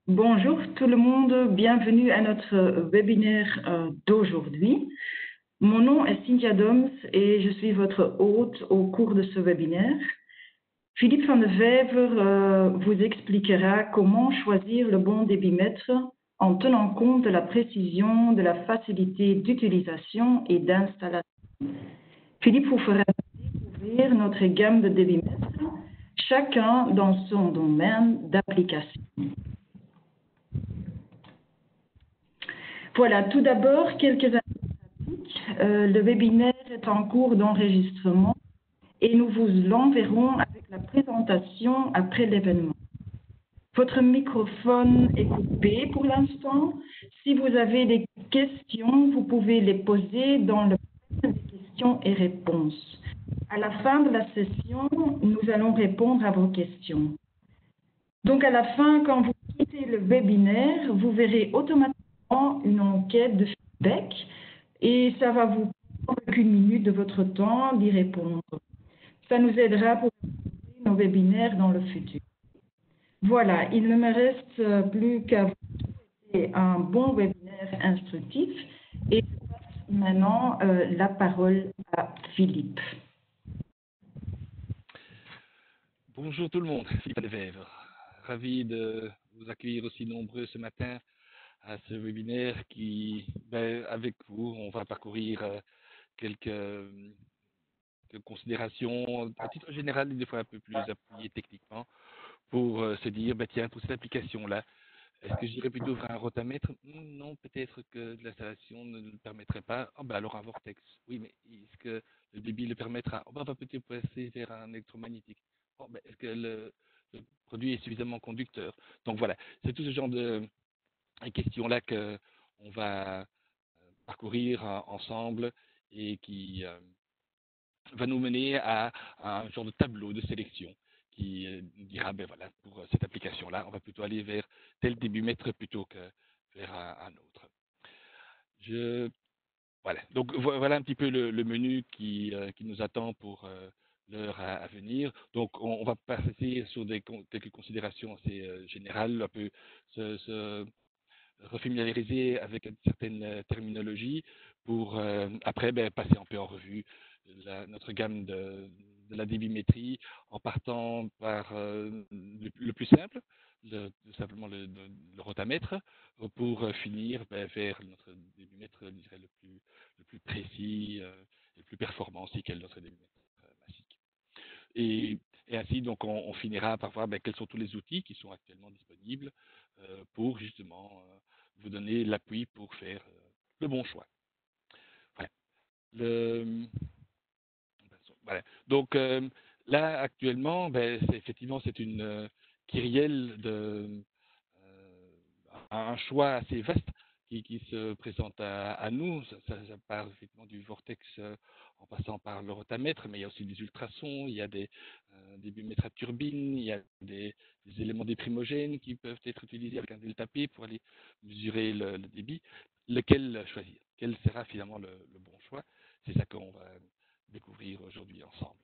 Bonjour tout le monde, bienvenue à notre webinaire d'aujourd'hui. Mon nom est Cynthia Doms et je suis votre hôte au cours de ce webinaire. Philippe Van de Vijver vous expliquera comment choisir le bon débitmètre en tenant compte de la précision, de la facilité d'utilisation et d'installation. Philippe vous fera découvrir notre gamme de débitmètres, chacun dans son domaine d'application. Voilà, tout d'abord, quelques indicatifs. Le webinaire est en cours d'enregistrement et nous vous l'enverrons avec la présentation après l'événement. Votre microphone est coupé pour l'instant. Si vous avez des questions, vous pouvez les poser dans le panel des questions et réponses. À la fin de la session, nous allons répondre à vos questions. Donc à la fin, quand vous quittez le webinaire, vous verrez automatiquement une enquête de feedback et ça va vous prendre qu'une minute de votre temps d'y répondre. Ça nous aidera pour nos webinaires dans le futur. Voilà, il ne me reste plus qu'à vous souhaiter un bon webinaire instructif et je passe maintenant la parole à Philippe. Bonjour tout le monde, Philippe Van de Vijver. Ravi de vous accueillir aussi nombreux ce matin à ce webinaire qui, avec vous, on va parcourir quelques considérations à titre général et des fois un peu plus appuyées techniquement pour se dire, tiens, pour cette application-là, est-ce que j'irais plutôt vers un rotamètre? Non, peut-être que l'installation ne le permettrait pas. Alors un vortex. Oui, mais est-ce que le débit le permettra? On va peut-être passer vers un électromagnétique. Est-ce que le produit est suffisamment conducteur? Donc voilà, c'est tout ce genre de questions-là qu'on va parcourir ensemble et qui va nous mener à un genre de tableau de sélection qui dira, voilà, pour cette application-là, on va plutôt aller vers tel débitmètre plutôt que vers un autre. Voilà. Donc voilà un petit peu le menu qui nous attend pour l'heure à venir. Donc on va passer sur quelques considérations assez générales, un peu se refamiliariser avec une certaine terminologie pour après passer un peu en revue notre gamme de la débimétrie en partant par le plus simple, simplement le rotamètre, pour finir vers notre débitmètre, je dirais, le plus précis et le plus performant aussi qu'est notre débitmètre basique. Et ainsi, donc, on finira par voir quels sont tous les outils qui sont actuellement disponibles pour justement vous donner l'appui pour faire le bon choix. Voilà. Voilà. Donc là, actuellement, effectivement, c'est une kyrielle un choix assez vaste qui se présente à nous. Ça part effectivement du vortex en passant par le rotamètre, mais il y a aussi des ultrasons, il y a des bimètres à turbine, il y a des éléments déprimogènes qui peuvent être utilisés avec un delta P pour aller mesurer le débit. Lequel choisir? Quel sera finalement le bon choix? C'est ça qu'on va découvrir aujourd'hui ensemble.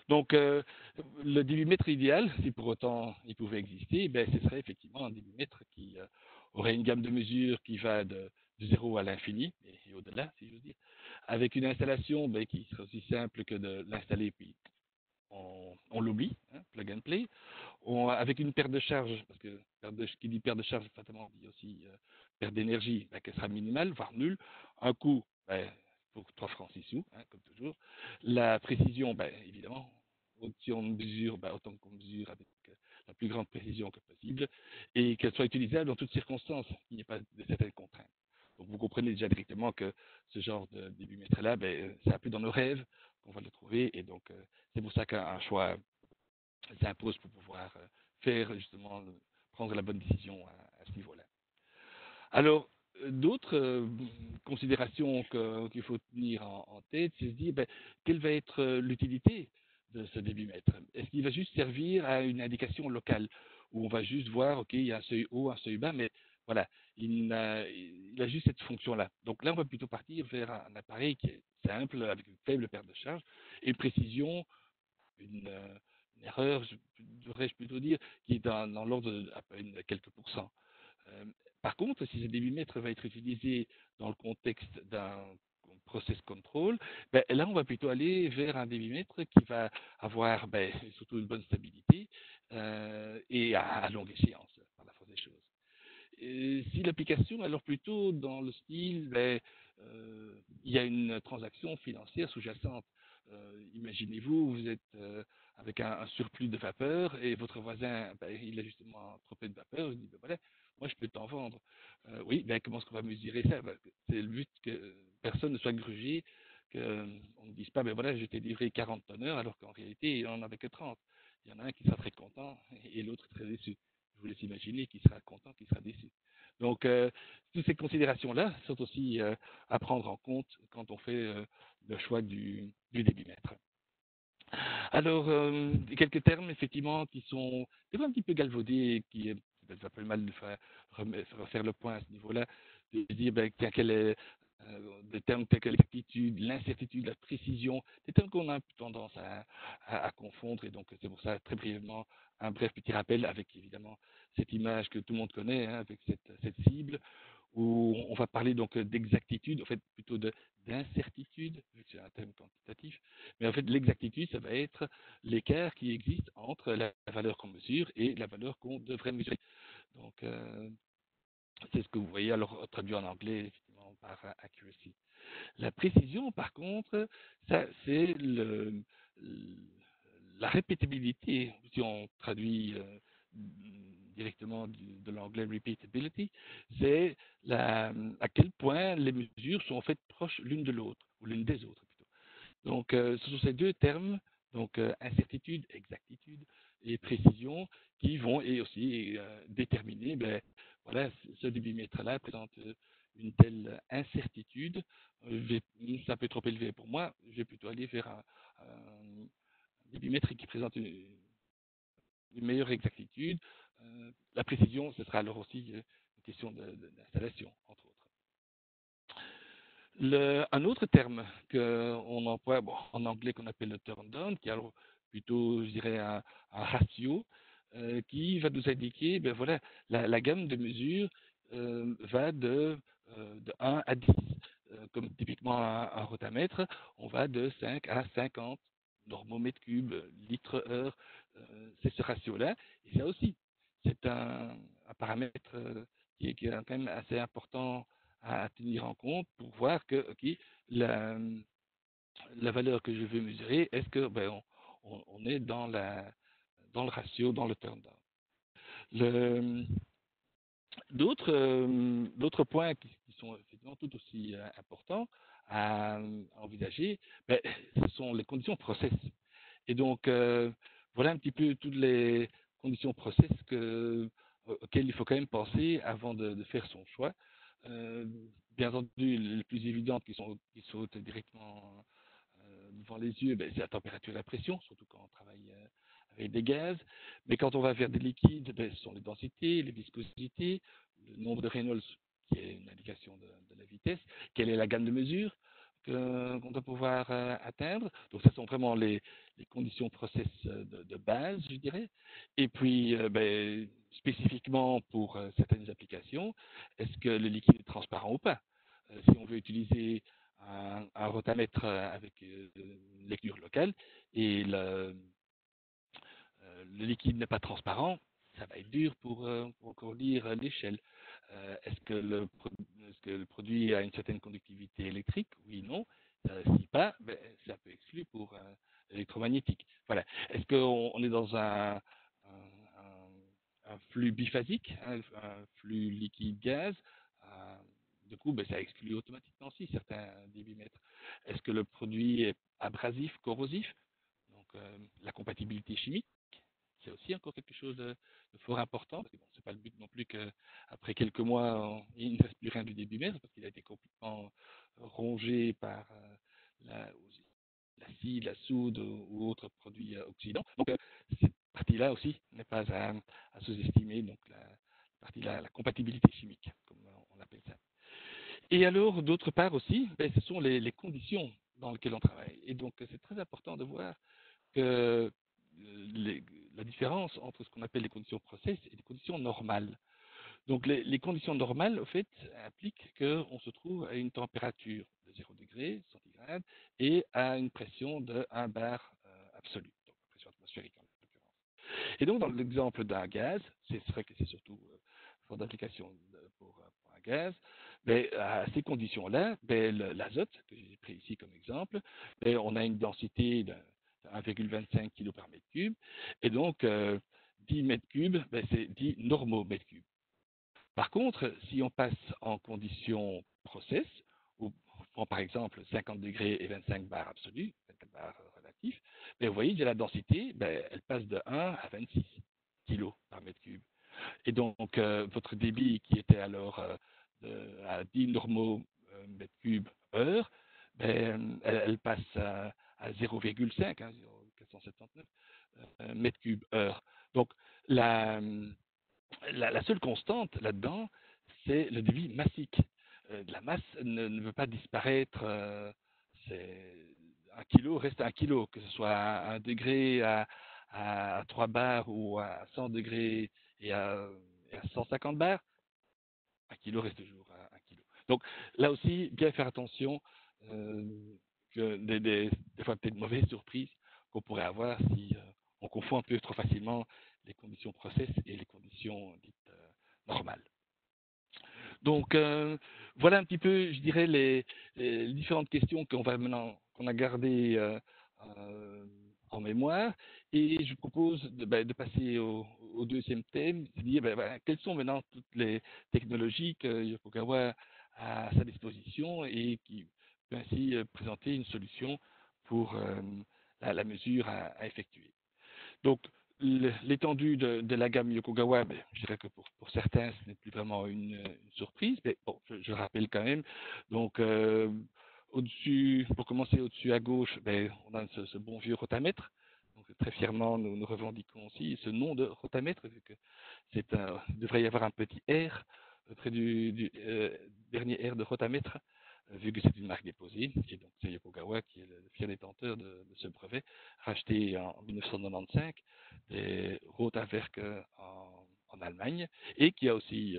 Donc, le débitmètre idéal, si pour autant il pouvait exister, ce serait effectivement un débitmètre qui aurait une gamme de mesures qui va de 0 à l'infini, et au-delà, si je veux dire, avec une installation qui serait aussi simple que de l'installer, puis on l'oublie, hein, plug and play, avec une perte de charge, parce que qui dit perte de charge, fatalement dit aussi perte d'énergie, qu'elle sera minimale, voire nulle, un coût pour 3 francs 6 sous, hein, comme toujours, la précision, évidemment, autant qu'on mesure avec la plus grande précision que possible, et qu'elle soit utilisable dans toutes circonstances, qu'il n'y ait pas de certaines contraintes. Donc vous comprenez déjà directement que ce genre de débitmètre-là, c'est un peu dans nos rêves qu'on va le trouver, et donc c'est pour ça qu'un choix s'impose pour pouvoir faire justement, prendre la bonne décision à ce niveau-là. Alors, d'autres considérations qu'il faut tenir en tête, c'est se dire, quelle va être l'utilité de ce débitmètre? Est-ce qu'il va juste servir à une indication locale, où on va juste voir, OK, il y a un seuil haut, un seuil bas, mais voilà, il a juste cette fonction-là. Donc là, on va plutôt partir vers un appareil qui est simple, avec une faible perte de charge, et une précision, une erreur, devrais-je plutôt dire, qui est dans l'ordre de à peine quelques pourcents. Euh, Par contre, si ce débitmètre va être utilisé dans le contexte d'un process control, ben, là, on va plutôt aller vers un débitmètre qui va avoir ben, surtout une bonne stabilité et à longue échéance, par la force des choses. Si l'application, alors plutôt dans le style, ben, il y a une transaction financière sous-jacente. Imaginez-vous, vous êtes avec un surplus de vapeur et votre voisin, ben, il a justement trop peu de vapeur, il dit, ben voilà, moi je peux t'en vendre. Oui, ben comment est-ce qu'on va mesurer ça? Ben, c'est le but que personne ne soit grugé, qu'on ne dise pas, ben voilà, je t'ai livré 40 tonneurs alors qu'en réalité, il n'en avait que 30. Il y en a un qui sera très content et l'autre très déçu. Je vous laisse imaginer qui sera content, qui sera déçu. Donc, toutes ces considérations-là sont aussi à prendre en compte quand on fait le choix du débitmètre. Alors, quelques termes, effectivement, qui sont des fois un petit peu galvaudés, qui ça fait mal de refaire le point à ce niveau-là, de dire ben, quel est des termes tels que l'exactitude, l'incertitude, la précision, des termes qu'on a tendance à confondre. Et donc, c'est pour ça, très brièvement, un bref petit rappel avec évidemment cette image que tout le monde connaît, hein, avec cette cible, où on va parler donc d'exactitude, en fait plutôt d'incertitude, vu que c'est un thème quantitatif, mais en fait l'exactitude, ça va être l'écart qui existe entre la valeur qu'on mesure et la valeur qu'on devrait mesurer. Donc, c'est ce que vous voyez alors traduit en anglais effectivement par accuracy. La précision, par contre, ça c'est la répétabilité, si on traduit directement de l'anglais repeatability, c'est à quel point les mesures sont en fait proches l'une de l'autre, ou l'une des autres plutôt. Donc, ce sont ces deux termes, donc incertitude, exactitude et précision, qui vont et aussi déterminer, ben, voilà, ce débitmètre-là présente une telle incertitude, c'est un peu trop élevé pour moi, je vais plutôt aller vers un débitmètre qui présente une meilleure exactitude. La précision, ce sera alors aussi une question d'installation, entre autres. Un autre terme qu'on emploie en anglais qu'on appelle le turn down, qui est alors plutôt, je dirais, un ratio, qui va nous indiquer, ben voilà, la gamme de mesures va de 1 à 10. Comme typiquement un rotamètre, on va de 5 à 50 normaux mètres cubes, litres heure. C'est ce ratio-là. Et ça aussi, c'est un paramètre qui est quand même assez important à tenir en compte pour voir que ok, la valeur que je veux mesurer, est-ce que ben, on est dans le ratio, dans le turn down. D'autres points qui sont effectivement tout aussi importants à envisager, ben, ce sont les conditions process. Et donc, voilà un petit peu toutes les conditions process auxquelles il faut quand même penser avant de faire son choix. Euh, Bien entendu, les plus évidentes qui sautent directement devant les yeux, ben, c'est la température et la pression, surtout quand on travaille avec des gaz. Mais quand on va vers des liquides, ben, ce sont les densités, les viscosités, le nombre de Reynolds, qui est une indication de la vitesse, quelle est la gamme de mesure qu'on doit pouvoir atteindre. Donc, ce sont vraiment les conditions process de base, je dirais. Et puis, ben, spécifiquement pour certaines applications, est-ce que le liquide est transparent ou pas? Si on veut utiliser un rotamètre avec une lecture locale et le liquide n'est pas transparent, ça va être dur pour encore lire l'échelle. Est-ce que le produit a une certaine conductivité électrique? Oui, non. Si pas, ben, ça peut exclure pour électromagnétique. Voilà. Est-ce qu'on est dans un flux biphasique, un flux liquide-gaz? Du coup, ben, ça exclut automatiquement aussi certains débitmètres. Est-ce que le produit est abrasif, corrosif? Donc, la compatibilité chimique, c'est aussi encore quelque chose de fort important, parce que bon, c'est pas le but non plus qu'après quelques mois, il ne reste plus rien du débitmètre, parce qu'il a été complètement rongé par l'acide, la soude ou autres produits oxydants. Donc, cette partie-là aussi n'est pas à sous-estimer, donc la compatibilité chimique, comme on appelle ça. Et alors, d'autre part aussi, ben, ce sont les conditions dans lesquelles on travaille. Et donc, c'est très important de voir que la différence entre ce qu'on appelle les conditions process et les conditions normales. Donc les conditions normales, au fait, impliquent qu'on se trouve à une température de 0 degré centigrade et à une pression de 1 bar absolu, donc pression atmosphérique en l'occurrence. Et donc dans l'exemple d'un gaz, c'est vrai que c'est surtout fort d'application pour un gaz, mais à ces conditions-là, l'azote, que j'ai pris ici comme exemple, on a une densité de 1,25 kg par mètre cube, et donc 10 mètres cubes, c'est 10 normaux mètres cubes. Par contre, si on passe en conditions process, où on prend par exemple 50 degrés et 25 bars absolus, 24 bars relatifs, vous voyez, déjà la densité, elle passe de 1 à 26 kg par mètre cube. Et donc, votre débit qui était alors à 10 normaux mètres cubes heure, elle passe à 0,5, 479 mètres cubes heure. Donc, la seule constante là-dedans, c'est le débit massique. La masse ne veut pas disparaître. Un kilo reste un kilo, que ce soit à 1 degré, à 3 bars ou à 100 degrés et à 150 bars. Un kilo reste toujours un kilo. Donc là aussi, bien faire attention que des fois peut-être mauvaises surprises qu'on pourrait avoir si on confond un peu trop facilement les conditions process et les conditions dites normales. Donc voilà un petit peu, je dirais, les différentes questions qu'on a gardées en mémoire. Et je propose de passer au deuxième thème, de dire quelles sont maintenant toutes les technologies que Yokogawa a à sa disposition et qui peut ainsi présenter une solution pour la mesure à effectuer. Donc, l'étendue de la gamme Yokogawa, je dirais que pour certains, ce n'est plus vraiment une surprise, mais bon, je rappelle quand même. Donc, au-dessus, pour commencer au-dessus à gauche, on a ce bon vieux rotamètre. Donc, très fièrement, nous revendiquons aussi ce nom de rotamètre, vu que il devrait y avoir un petit R près du dernier R de rotamètre, vu que c'est une marque déposée. Et donc, c'est Yokogawa qui est le fier détenteur de ce brevet, racheté en 1995 des Rotawerke en Allemagne, et qui a aussi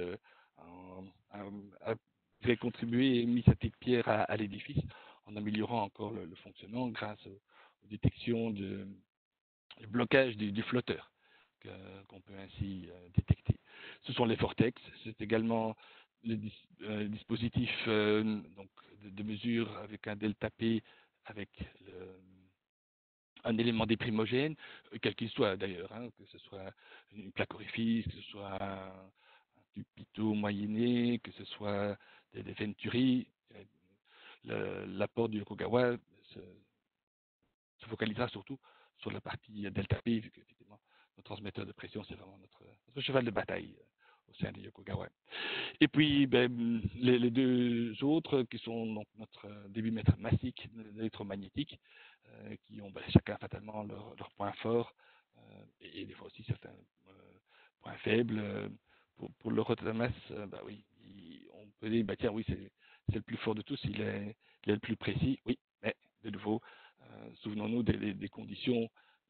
contribué et mis sa petite pierre à l'édifice en améliorant encore le fonctionnement grâce aux détections de blocage du flotteur qu'on peut ainsi détecter. Ce sont les Vortex, c'est également le dispositif donc de mesure avec un delta P avec un élément déprimogène, quel qu'il soit d'ailleurs, que ce soit une plaque orifice, que ce soit un tube pitot moyenné, que ce soit des Venturi. L'apport du Yokogawa se focalisera surtout sur la partie delta P, vu que effectivement, notre transmetteur de pression, c'est vraiment notre cheval de bataille au sein de Yokogawa. Et puis, les deux autres qui sont donc notre débitmètre massique électromagnétique, qui ont chacun fatalement leur point fort et des fois aussi certains points faibles. Pour le Rotamas, oui, on peut dire, tiens, oui, c'est le plus fort de tous, il est le plus précis, oui, mais de nouveau, souvenons-nous des conditions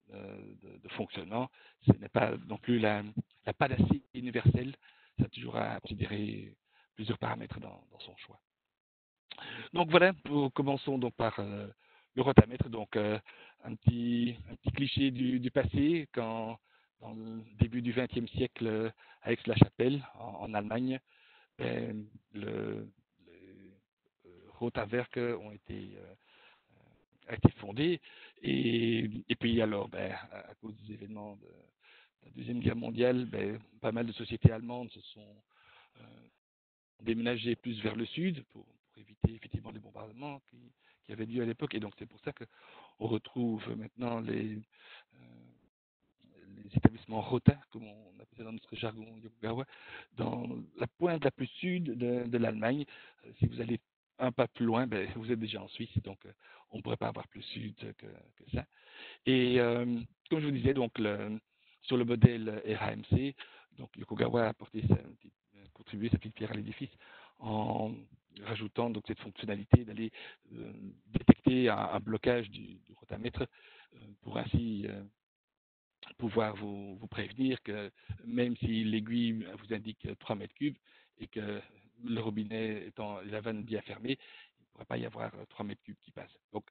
de fonctionnement. Ce n'est pas non plus la panacée universelle, ça a toujours à considérer plusieurs paramètres dans son choix. Donc voilà, commençons donc par le rotamètre. Donc un petit cliché du passé, quand dans le début du XXe siècle à Aix-la-Chapelle, en Allemagne, les Rotawerke ont été fondés. Et puis alors, à cause des événements de la Deuxième Guerre mondiale, pas mal de sociétés allemandes se sont déménagées plus vers le sud pour éviter effectivement les bombardements qui avaient lieu à l'époque. Et donc c'est pour ça qu'on retrouve maintenant les établissements Rota, comme on appelle ça dans notre jargon Yokogawa, dans la pointe la plus sud de l'Allemagne. Si vous allez un pas plus loin, vous êtes déjà en Suisse, donc on ne pourrait pas avoir plus sud que ça. Et comme je vous disais, donc sur le modèle RAMC, donc Yokogawa a contribué sa petite pierre à l'édifice en rajoutant donc cette fonctionnalité d'aller détecter un blocage du rotamètre pour ainsi pouvoir vous prévenir que même si l'aiguille vous indique 3 mètres cubes et que le robinet étant la vanne bien fermée, il ne pourrait pas y avoir 3 mètres cubes qui passent. Donc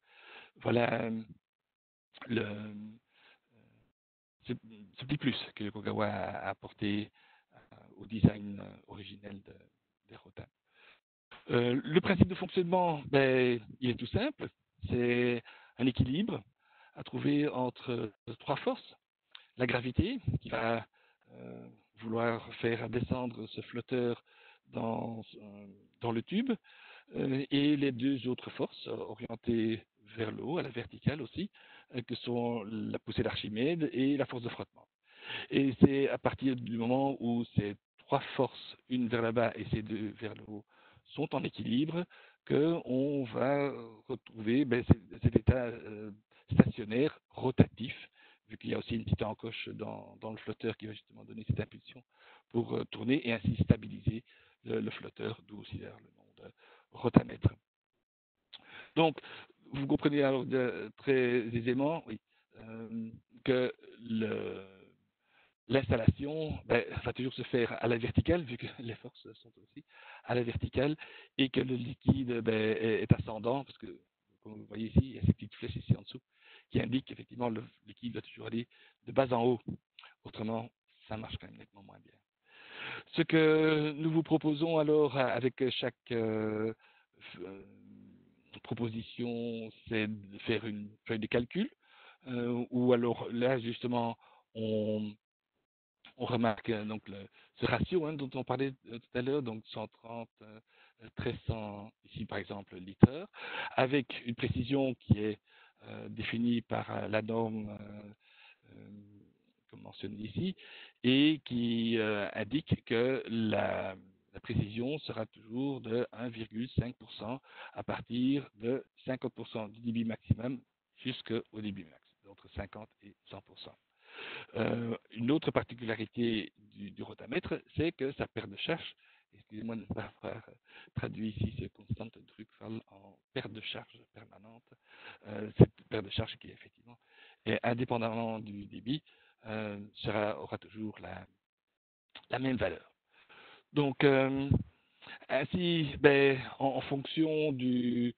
voilà le, ce petit plus que Kagawa a apporté au design originel des Rota. Le principe de fonctionnement, il est tout simple. C'est un équilibre à trouver entre 3 forces. La gravité, qui va vouloir faire descendre ce flotteur dans le tube, et les 2 autres forces orientées vers le haut, à la verticale aussi, que sont la poussée d'Archimède et la force de frottement. Et c'est à partir du moment où ces 3 forces, une vers le bas et ces 2 vers le haut, sont en équilibre, qu'on va retrouver cet état stationnaire, rotatif, vu qu'il y a aussi une petite encoche dans le flotteur qui va justement donner cette impulsion pour tourner et ainsi stabiliser le flotteur, d'où aussi le nom de rotamètre. Donc, vous comprenez alors très aisément, oui, que l'installation va toujours se faire à la verticale, vu que les forces sont aussi à la verticale, et que le liquide est ascendant, parce que, comme vous voyez ici, il y a ces petites flèches ici en dessous, qui indiquent qu'effectivement le liquide doit toujours aller de bas en haut. Autrement, ça marche quand même nettement moins bien. Ce que nous vous proposons alors avec chaque proposition, c'est de faire une feuille de calcul, où alors là justement on remarque donc ce ratio dont on parlait tout à l'heure, donc 130, 1300 ici par exemple litres, avec une précision qui est définie par la norme comme mentionné ici, et qui indique que la précision sera toujours de 1,5% à partir de 50% du débit maximum jusqu'au débit max, entre 50 et 100%. Une autre particularité du rotamètre, c'est que sa perte de charge, excusez-moi de ne pas avoir traduit ici ce constant Drückfall en perte de charge permanente, cette perte de charge qui effectivement est indépendamment du débit, aura toujours la même valeur. Donc, ainsi, en fonction du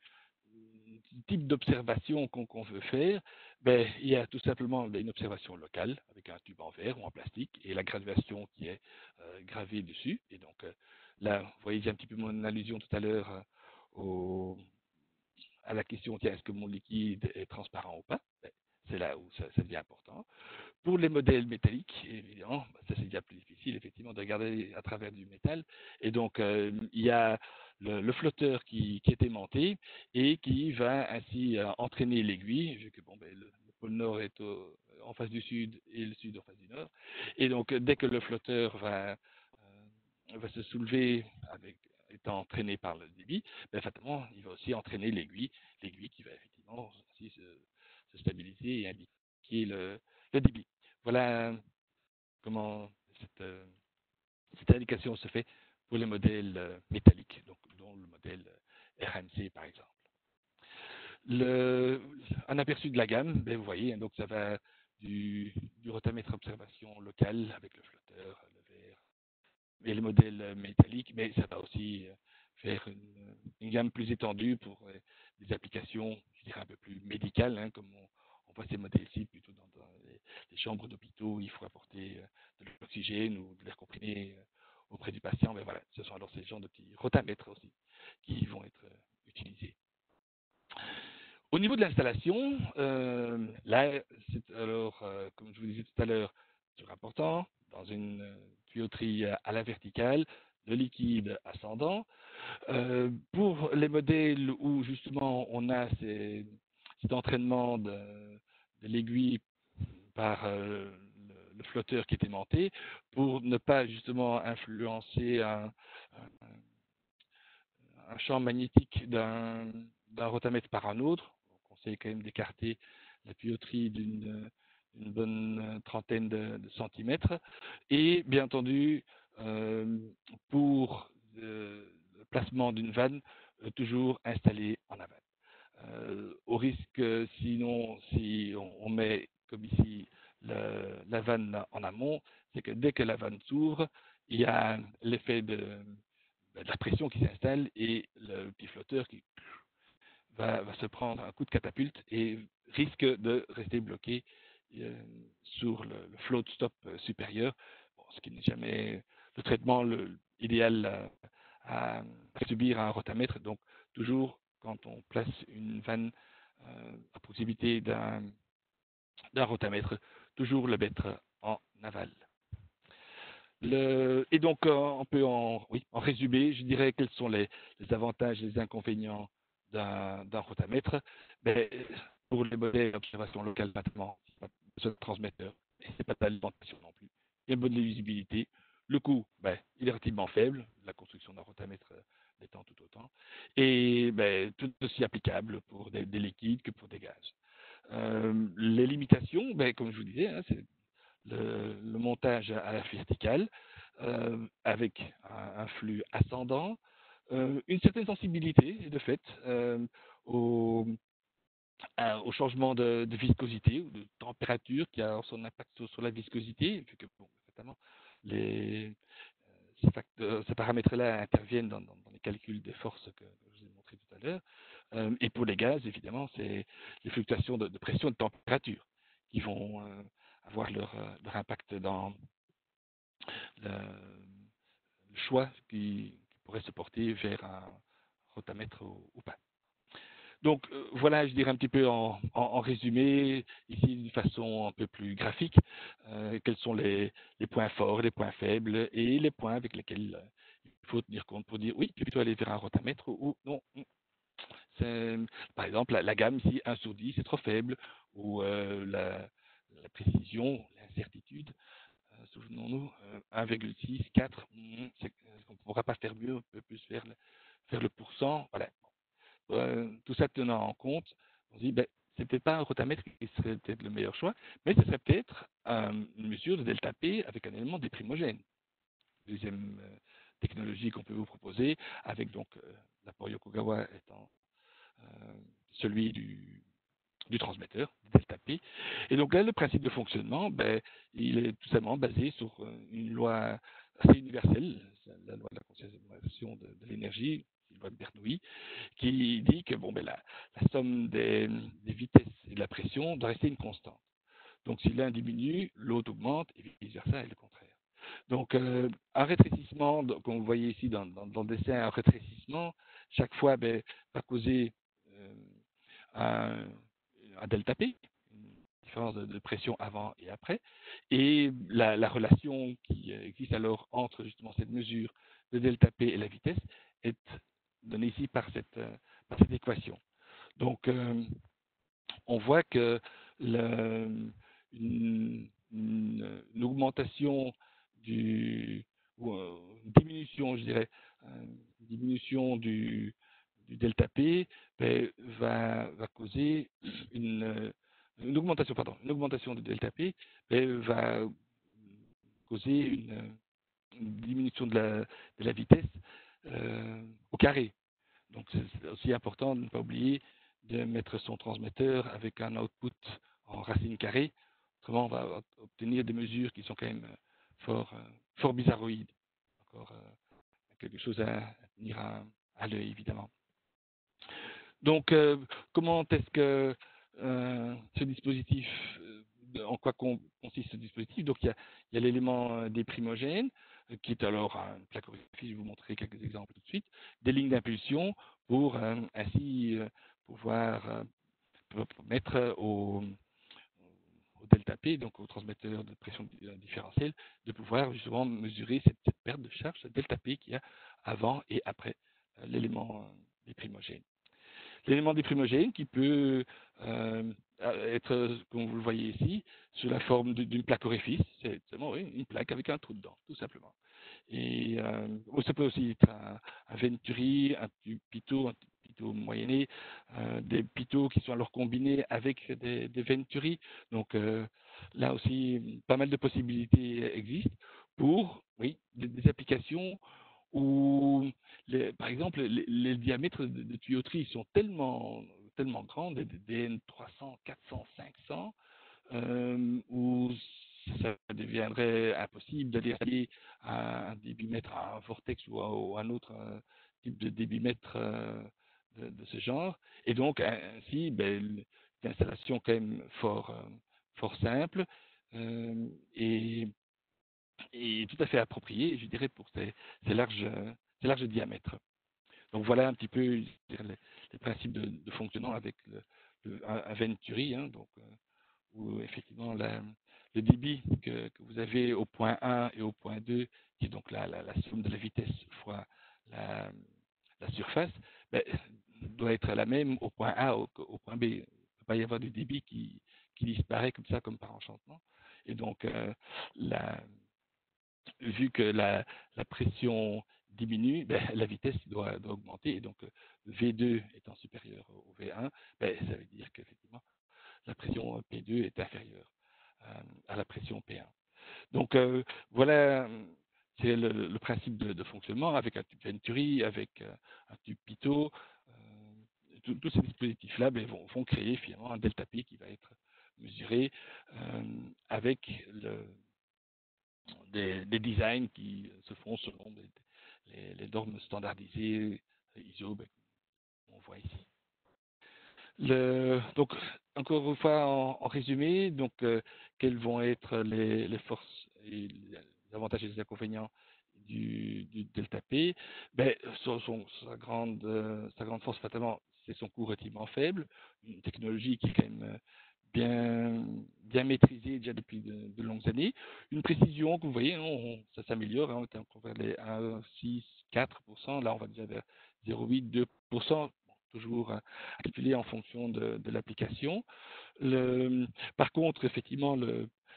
type d'observation qu'on veut faire, il y a tout simplement une observation locale avec un tube en verre ou en plastique et la graduation qui est gravée dessus. Et donc là, vous voyez, j'ai un petit peu mon allusion tout à l'heure à la question, tiens, est-ce que mon liquide est transparent ou pas? C'est là où ça devient important. Pour les modèles métalliques, évidemment, ça c'est déjà plus difficile effectivement de regarder à travers du métal. Et donc il y a le flotteur qui est aimanté et qui va ainsi entraîner l'aiguille, vu que le pôle nord est en face du sud et le sud en face du nord. Et donc dès que le flotteur va se soulever étant entraîné par le débit, fatalement il va aussi entraîner l'aiguille qui va effectivement aussi se stabiliser et indiquer le débit. Voilà comment cette indication se fait pour les modèles métalliques, donc, dont le modèle RMC par exemple. Un aperçu de la gamme, vous voyez, donc ça va du rotamètre observation locale avec le flotteur, le verre, et les modèles métalliques, mais ça va aussi faire une gamme plus étendue pour des applications, je dirais, un peu plus médicales, comme on voit ces modèles-ci plutôt dans les chambres d'hôpitaux où il faut apporter de l'oxygène ou de l'air comprimé auprès du patient. Mais voilà, ce sont alors ces genres de petits rotamètres aussi qui vont être utilisés. Au niveau de l'installation, là, c'est alors, comme je vous disais tout à l'heure, toujours important, dans une tuyauterie à la verticale, de liquide ascendant. Pour les modèles où justement on a cet entraînement de l'aiguille par le flotteur qui est aimanté, pour ne pas justement influencer un champ magnétique d'un rotamètre par un autre, on conseille quand même d'écarter la tuyauterie d'une bonne trentaine de centimètres. Et bien entendu, pour le placement d'une vanne, toujours installée en aval. Au risque, sinon, si on met comme ici la la vanne en amont, c'est que dès que la vanne s'ouvre, il y a l'effet de la pression qui s'installe et le petit flotteur qui va se prendre un coup de catapulte et risque de rester bloqué euh, sur le float stop supérieur, bon, ce qui n'est jamais le traitement idéal à subir à un rotamètre. Donc, toujours quand on place une vanne à proximité d'un rotamètre, toujours le mettre en aval. Et donc, on peut en résumé, je dirais quels sont les avantages et les inconvénients d'un rotamètre. Ben, pour les modèles d'observation locale, notamment, ce transmetteur, et c'est pas d'alimentation non plus. Il y a une bonne lisibilité. Le coût, ben, il est relativement faible, la construction d'un rotamètre l'étant tout autant, et ben, tout aussi applicable pour des liquides que pour des gaz. Les limitations, ben, comme je vous disais, hein, c'est le montage à la verticale avec un flux ascendant, une certaine sensibilité de fait au, au changement de viscosité ou de température qui a son impact sur la viscosité, vu que bon, notamment ces paramètres-là interviennent dans les calculs des forces que je vous ai montré tout à l'heure. Et pour les gaz, évidemment, c'est les fluctuations de pression et de température qui vont avoir leur impact dans le choix qui pourrait se porter vers un rotamètre ou pas. Donc voilà, je dirais un petit peu en résumé, ici d'une façon un peu plus graphique, quels sont les points forts, les points faibles et les points avec lesquels il faut tenir compte pour dire oui, tu peux plutôt aller vers un rotamètre ou non. Par exemple, la gamme ici 1 sur 10 c'est trop faible, ou la précision, l'incertitude, souvenons-nous, 1,6, 4, on ne pourra pas faire mieux, on peut plus faire le pourcent, voilà. Tout ça tenant en compte, on se dit, ben, c'est peut-être pas un rotamètre qui serait peut-être le meilleur choix, mais ce serait peut-être une mesure de delta P avec un élément déprimogène. Deuxième technologie qu'on peut vous proposer, avec donc l'apport Yokogawa étant celui du transmetteur, delta P. Et donc là, le principe de fonctionnement, ben, il est tout simplement basé sur une loi assez universelle, la loi de la conservation de l'énergie, la loi de Bernoulli, qui dit que bon, ben, la somme des vitesses et de la pression doit rester une constante. Donc si l'un diminue, l'autre augmente, et vice-versa, et le contraire. Donc un rétrécissement, comme vous voyez ici dans le dessin, un rétrécissement, chaque fois ben, va causer un delta P, une différence de pression avant et après, et la relation qui existe alors entre justement cette mesure de delta P et la vitesse est donnée ici par cette équation. Donc on voit que une augmentation ou une diminution, je dirais, une diminution du delta P ben, va causer une augmentation du delta P ben, va causer une diminution de la vitesse au carré. Donc c'est aussi important de ne pas oublier de mettre son transmetteur avec un output en racine carrée. Autrement, on va obtenir des mesures qui sont quand même fort bizarroïdes. Encore quelque chose à tenir à l'œil, évidemment. Donc, comment est-ce que ce dispositif, en quoi consiste ce dispositif? Donc, il y a l'élément des primogènes, qui est alors un placographie, je vais vous montrer quelques exemples tout de suite, des lignes d'impulsion pour ainsi pouvoir mettre au delta P, donc au transmetteur de pression différentielle, de pouvoir justement mesurer cette perte de charge, ce delta P qu'il y a avant et après l'élément des primogènes. L'élément des primogènes qui peut être, comme vous le voyez ici, sous la forme d'une plaque orifice, c'est seulement une plaque avec un trou dedans, tout simplement. Et ça peut aussi être un venturi, un pitot moyenné, des pitots qui sont alors combinés avec des venturi. Donc là aussi, pas mal de possibilités existent pour des applications où, par exemple, les diamètres de tuyauterie sont tellement grands, des DN 300, 400, 500, où ça deviendrait impossible d'aller installer un débitmètre, un vortex ou un autre type de débitmètre de ce genre. Et donc, ainsi, l'installation quand même fort simple et, et tout à fait appropriée, je dirais, pour ces larges diamètres. Donc voilà un petit peu les principes de fonctionnement avec un Venturi, hein, donc, où effectivement le débit que vous avez au point 1 et au point 2, qui est donc la somme de la vitesse fois la, la surface, doit être la même au point A au point B. Il ne peut pas y avoir de débit qui disparaît comme ça, comme par enchantement. Et donc, vu que la pression diminue, la vitesse doit augmenter. Et donc, V2 étant supérieur au V1, ça veut dire qu'effectivement, la pression P2 est inférieure à la pression P1. Donc, voilà, c'est le principe de fonctionnement avec un tube Venturi, avec un tube Pitot. Tous ces dispositifs-là vont créer finalement un delta P qui va être mesuré avec des designs qui se font selon les normes standardisées ISO qu'on voit ici. Donc, encore une fois, en résumé, donc, quelles vont être les forces et les avantages et les inconvénients du delta P? Sa grande force, fatalement, c'est son coût relativement faible, une technologie qui est quand même bien maîtrisée déjà depuis de longues années, une précision que vous voyez, ça s'améliore, on était encore vers les 1,6, 4%, là on va dire vers 0,8, 2%, toujours à calculer en fonction de l'application. Par contre, effectivement,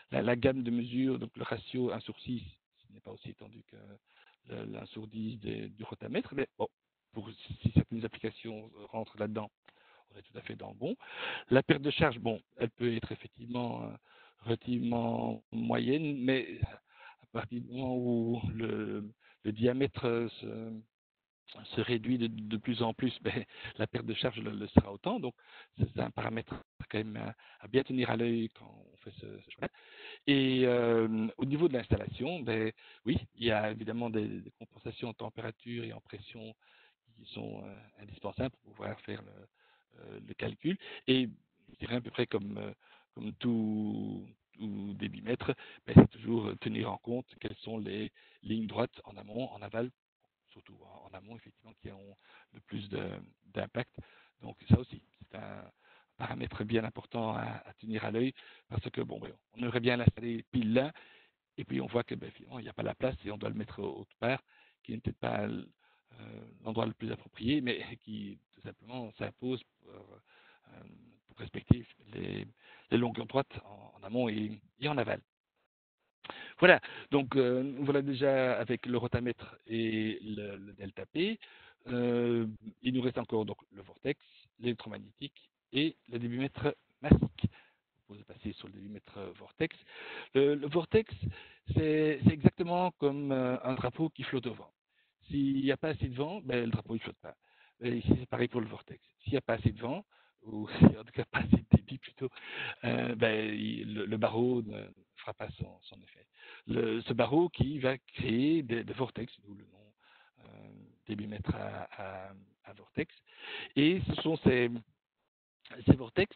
la gamme de mesures, donc le ratio 1 sur 6, ce n'est pas aussi étendu que l'1 sur 10 du rotamètre, mais bon, si certaines applications rentrent là-dedans, on est tout à fait dans le bon. La perte de charge, elle peut être effectivement relativement moyenne, mais à partir du moment où le diamètre se réduit de plus en plus, la perte de charge le sera autant. Donc, c'est un paramètre quand même à bien tenir à l'œil quand on fait ce choix-là. Et au niveau de l'installation, oui, il y a évidemment des compensations en température et en pression qui sont indispensables pour pouvoir faire le calcul. Et je dirais à peu près comme tout débitmètre, c'est toujours tenir en compte quelles sont les lignes droites en amont, en aval, surtout en amont, effectivement, qui ont le plus d'impact. Donc ça aussi, c'est un paramètre bien important à tenir à l'œil, parce que on aimerait bien l'installer pile là, et puis on voit que finalement, il n'y a pas la place et on doit le mettre autre part, qui n'est peut-être pas l'endroit le plus approprié, mais qui tout simplement s'impose pour respecter les longueurs droites en amont et en aval. Voilà, donc voilà déjà avec le rotamètre et le delta P. Il nous reste encore donc le vortex, l'électromagnétique et le débitmètre massique. Vous pouvez passer sur le débitmètre vortex. Le vortex, c'est exactement comme un drapeau qui flotte au vent. S'il n'y a pas assez de vent, le drapeau ne flotte pas. Et ici, c'est pareil pour le vortex. S'il n'y a pas assez de vent, ou en tout cas pas assez de débit plutôt, le barreau ne fera pas son effet. Ce barreau qui va créer des vortex, d'où le nom débitmètre à vortex. Et ce sont ces vortex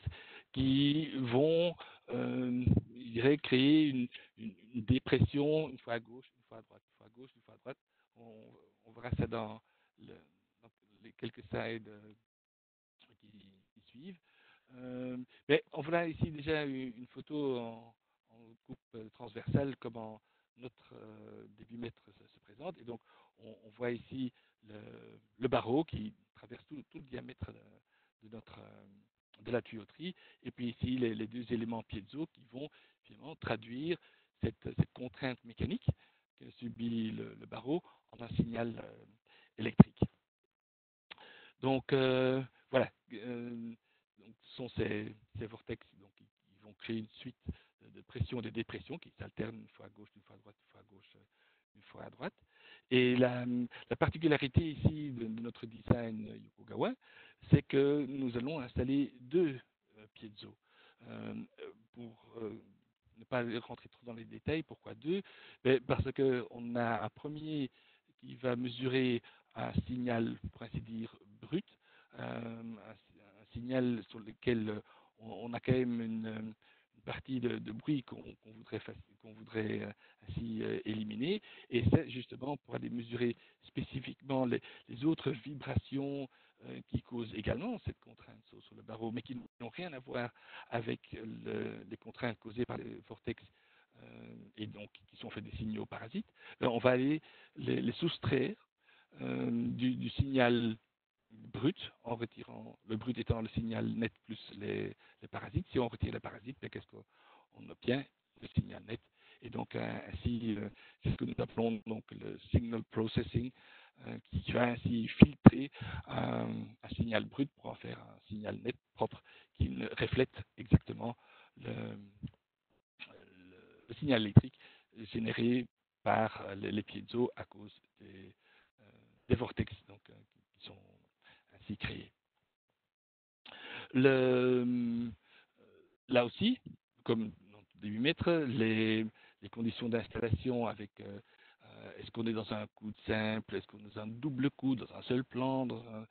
qui vont, je dirais, créer une dépression une fois à gauche, une fois à droite, une fois à gauche, une fois à droite. On verra ça dans les quelques slides qui suivent. Mais on voit ici déjà une photo en coupe transversale, comment notre débitmètre se présente. Et donc, on voit ici le barreau qui traverse tout le diamètre de la tuyauterie. Et puis ici, les deux éléments piezo qui vont finalement traduire cette contrainte mécanique que subit le barreau en un signal électrique. Donc, voilà. Donc, ce sont ces vortex qui vont créer une suite de pression et de dépression qui s'alternent une fois à gauche, une fois à droite, une fois à gauche, une fois à droite. Et la particularité ici de notre design Yokogawa, c'est que nous allons installer deux piezo pour ne pas rentrer trop dans les détails. Pourquoi deux? Ben, parce qu'on a un premier qui va mesurer un signal, pour ainsi dire, brut, un signal sur lequel on a quand même une partie de bruit qu'on voudrait ainsi éliminer. Et c'est justement pour aller mesurer spécifiquement les autres vibrations qui causent également cette contrainte sur le barreau, mais qui n'ont rien à voir avec les contraintes causées par les vortex et donc qui sont faits des signaux parasites. On va aller les soustraire du signal brut, en retirant le brut étant le signal net plus les parasites. Si on retire les parasites, ben, qu'est-ce qu'on obtient? Le signal net. Et donc, ainsi, c'est ce que nous appelons donc le signal processing, qui va ainsi filtrer un signal brut pour en faire un signal net propre qui reflète exactement le signal électrique généré par les piezo à cause des vortex donc, qui sont ainsi créés. Là aussi, comme dans le début mètre, les conditions d'installation avec est-ce qu'on est dans un coude simple, est-ce qu'on est dans un double coude, dans un seul plan, dans un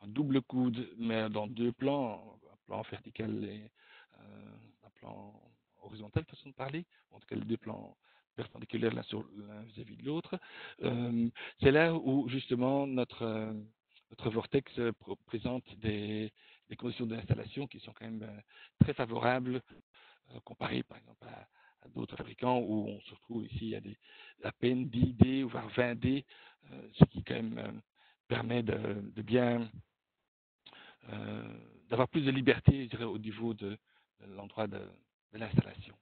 double coude, mais dans deux plans, un plan vertical et un plan horizontal, façon de parler, en tout cas les deux plans perpendiculaires l'un vis-à-vis de l'autre. C'est là où justement notre vortex présente des conditions d'installation qui sont quand même très favorables comparé par exemple à d'autres fabricants où on se retrouve ici à peine 10D ou voire 20D, ce qui quand même permet de bien d'avoir plus de liberté, je dirais, au niveau de l'endroit de l'installation.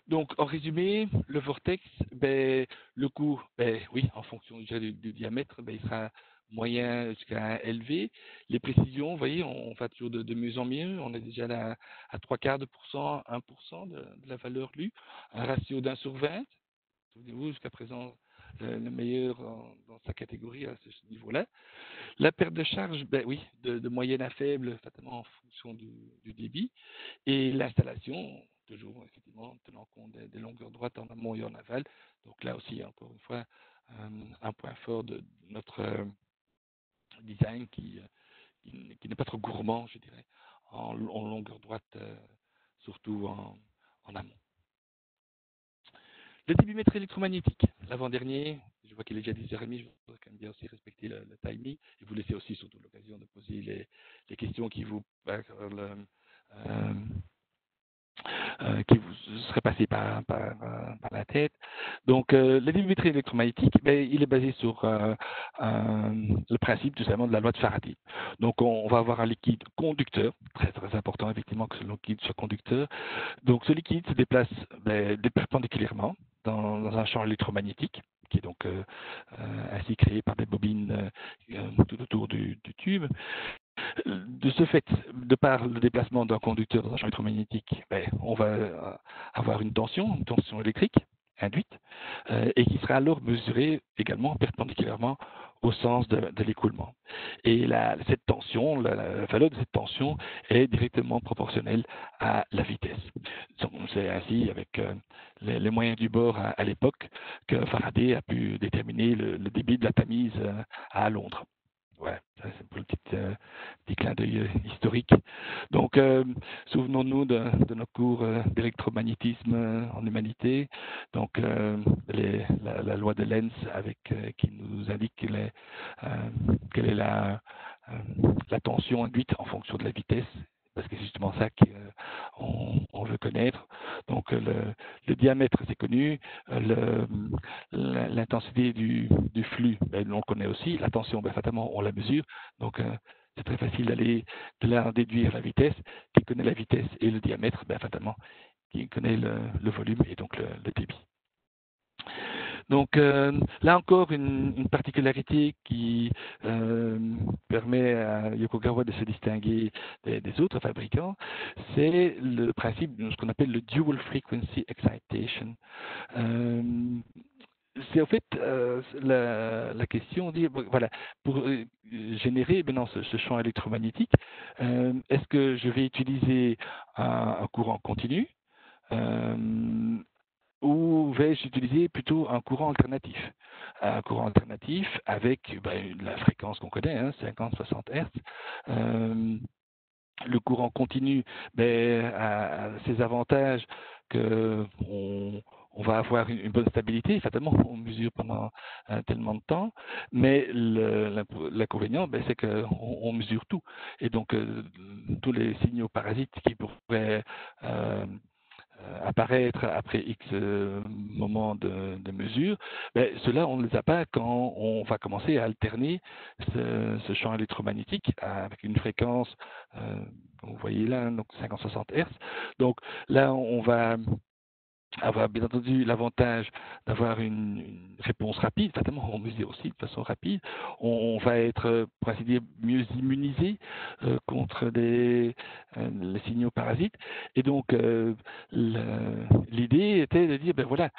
Donc, en résumé, le vortex, ben, le coût, ben, oui, en fonction du diamètre, ben, il sera moyen jusqu'à élevé. Les précisions, vous voyez, on va toujours de mieux en mieux. On est déjà là à 3/4 de %, 1% de la valeur lue. Un ratio d'1 sur 20. Souvenez-vous, jusqu'à présent, le meilleur dans sa catégorie à ce niveau-là. La perte de charge, ben oui, de moyenne à faible, fatalement en fonction du débit. Et l'installation, toujours effectivement tenant compte des longueurs droites en amont et en aval. Donc là aussi, encore une fois, un point fort de notre design qui n'est pas trop gourmand, je dirais, en longueur droite, surtout en amont. Le débitmètre électromagnétique, l'avant-dernier, je vois qu'il est déjà 10h30, je voudrais quand même bien aussi respecter le timing et vous laisser aussi surtout l'occasion de poser les questions qui vous seraient passées par la tête. Donc, le débitmètre électromagnétique, ben, il est basé sur le principe tout simplement de la loi de Faraday. Donc, on va avoir un liquide conducteur, très très important effectivement que ce liquide soit conducteur. Donc, ce liquide se déplace perpendiculairement dans un champ électromagnétique qui est donc ainsi créé par des bobines tout autour du tube. De ce fait, de par le déplacement d'un conducteur dans un champ électromagnétique, ben, on va avoir une tension électrique induite, et qui sera alors mesurée également perpendiculairement au sens de l'écoulement. Et cette tension, la valeur de cette tension est directement proportionnelle à la vitesse. C'est ainsi, avec les moyens du bord à l'époque, que Faraday a pu déterminer le débit de la Tamise à Londres. Ouais, ça c'est pour le petit clin d'œil historique. Donc, souvenons-nous de nos cours d'électromagnétisme en humanité. Donc, la loi de Lenz qui nous indique quelle est la tension induite en fonction de la vitesse, parce que c'est justement ça qu'on veut connaître. Donc, le diamètre, c'est connu. L'intensité du flux, ben, on le connaît aussi. La tension, ben, fatalement, on la mesure. Donc, c'est très facile de là en déduire la vitesse. Qui connaît la vitesse et le diamètre, ben, fatalement, qui connaît le volume et donc le débit. Donc là encore, une particularité qui permet à Yokogawa de se distinguer des autres fabricants, c'est le principe de ce qu'on appelle le dual frequency excitation. c'est en fait la question, voilà, pour générer maintenant ce champ électromagnétique, est-ce que je vais utiliser un courant continu ou vais-je utiliser plutôt un courant alternatif? Un courant alternatif avec la fréquence qu'on connaît, 50-60 Hz. Le courant continu a ses avantages que on va avoir une bonne stabilité, fatalement, on mesure pendant tellement de temps, mais l'inconvénient, c'est qu'on mesure tout. Et donc, tous les signaux parasites qui pourraient apparaître après X moments de mesure, ceux-là, on ne les a pas quand on va commencer à alterner ce champ électromagnétique avec une fréquence, comme vous voyez là, donc 50-60 Hz. Donc là, on va avoir bien entendu l'avantage d'avoir une réponse rapide, fatalement on mesure aussi de façon rapide, on va être, pour ainsi dire, mieux immunisé contre les signaux parasites, et donc l'idée était de dire, voilà,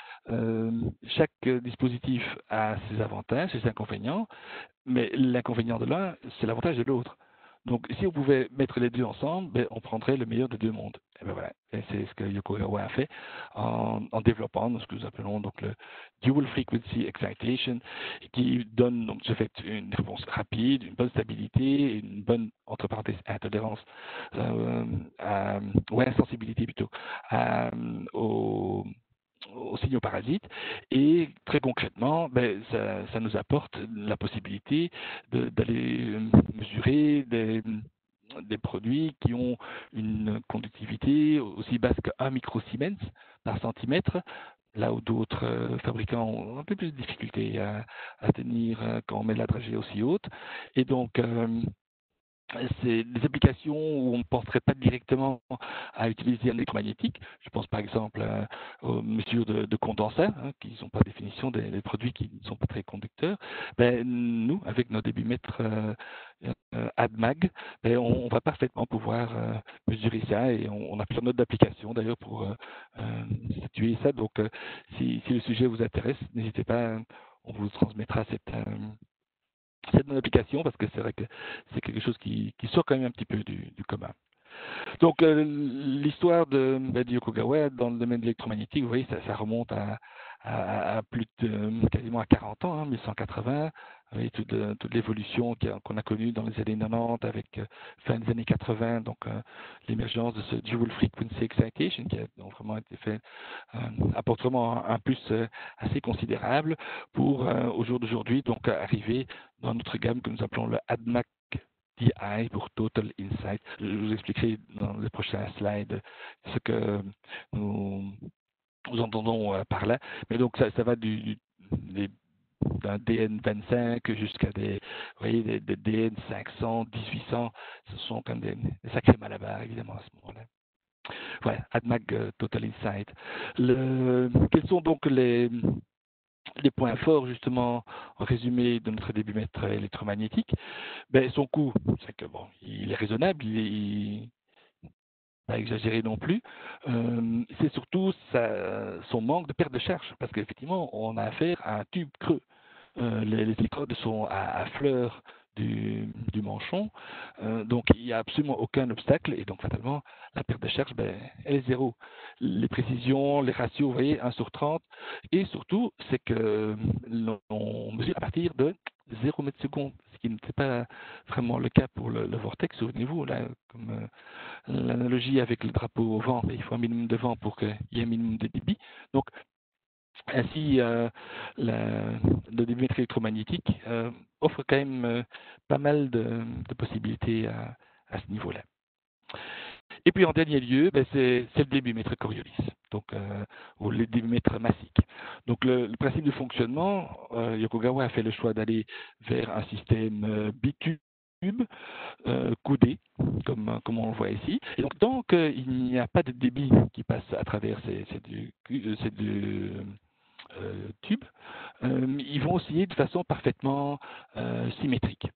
chaque dispositif a ses avantages, ses inconvénients, mais l'inconvénient de l'un, c'est l'avantage de l'autre. Donc, si on pouvait mettre les deux ensemble, on prendrait le meilleur des deux mondes. Et voilà, et c'est ce que Yokogawa a fait en développant ce que nous appelons donc le Dual Frequency Excitation, qui donne donc de fait une réponse rapide, une bonne stabilité, une bonne, entre parenthèses, intolérance, ou insensibilité plutôt, aux signaux parasites, et très concrètement, ça nous apporte la possibilité d'aller mesurer des produits qui ont une conductivité aussi basse que 1 microsiemens par centimètre, là où d'autres fabricants ont un peu plus de difficulté à tenir quand on met la dragée aussi haute. Et donc, c'est des applications où on ne penserait pas directement à utiliser un électromagnétique. Je pense par exemple aux mesures de condensat, qui sont par définition des produits qui ne sont pas très conducteurs. Nous, avec nos débitmètres AdMag, on va parfaitement pouvoir mesurer ça, et on a plein d'autres applications d'ailleurs pour situer ça. Donc, si le sujet vous intéresse, n'hésitez pas, on vous transmettra cette bonne application, parce que c'est vrai que c'est quelque chose qui sort quand même un petit peu du commun. Donc, l'histoire de Yokogawa dans le domaine de l'électromagnétique, vous voyez, ça remonte à plus de quasiment à 40 ans, 1180. Vous voyez, toute l'évolution qu'on a connue dans les années 90 avec fin des années 80, donc l'émergence de ce Dual Frequency Excitation qui a donc vraiment été fait, apporte vraiment un plus assez considérable pour au jour d'aujourd'hui donc arriver dans notre gamme que nous appelons le AdMag TI pour Total Insight. Je vous expliquerai dans les prochains slides ce que nous entendons par là. Mais donc ça va d'un DN25 jusqu'à des DN500, 1800. Ce sont quand même des sacrés malabars, évidemment, à ce moment-là. Voilà, AdMag Total Insight. Quels sont donc les points forts, justement, en résumé, de notre débitmètre électromagnétique? Son coût, c'est que il est raisonnable, il pas exagéré non plus. C'est surtout son manque de perte de charge, parce qu'effectivement, on a affaire à un tube creux. Les électrodes sont à fleur du manchon, donc il n'y a absolument aucun obstacle, et donc fatalement la perte de charge, elle est zéro. Les précisions, les ratios, vous voyez, 1 sur 30, et surtout c'est que l'on mesure à partir de 0 mètre seconde, ce qui n'était pas vraiment le cas pour le vortex. Souvenez-vous, là, comme l'analogie avec le drapeau au vent, il faut un minimum de vent pour qu'il y ait un minimum de débit. Donc ainsi, le débitmètre électromagnétique offre quand même pas mal de possibilités à ce niveau-là. Et puis en dernier lieu, c'est le débitmètre Coriolis, donc, ou le débitmètre massique. Donc le principe de fonctionnement, Yokogawa a fait le choix d'aller vers un système bitube coudé, comme on le voit ici. Et donc, tant qu'il n'y a pas de débit qui passe à travers ces deux tubes, ils vont osciller de façon parfaitement symétrique.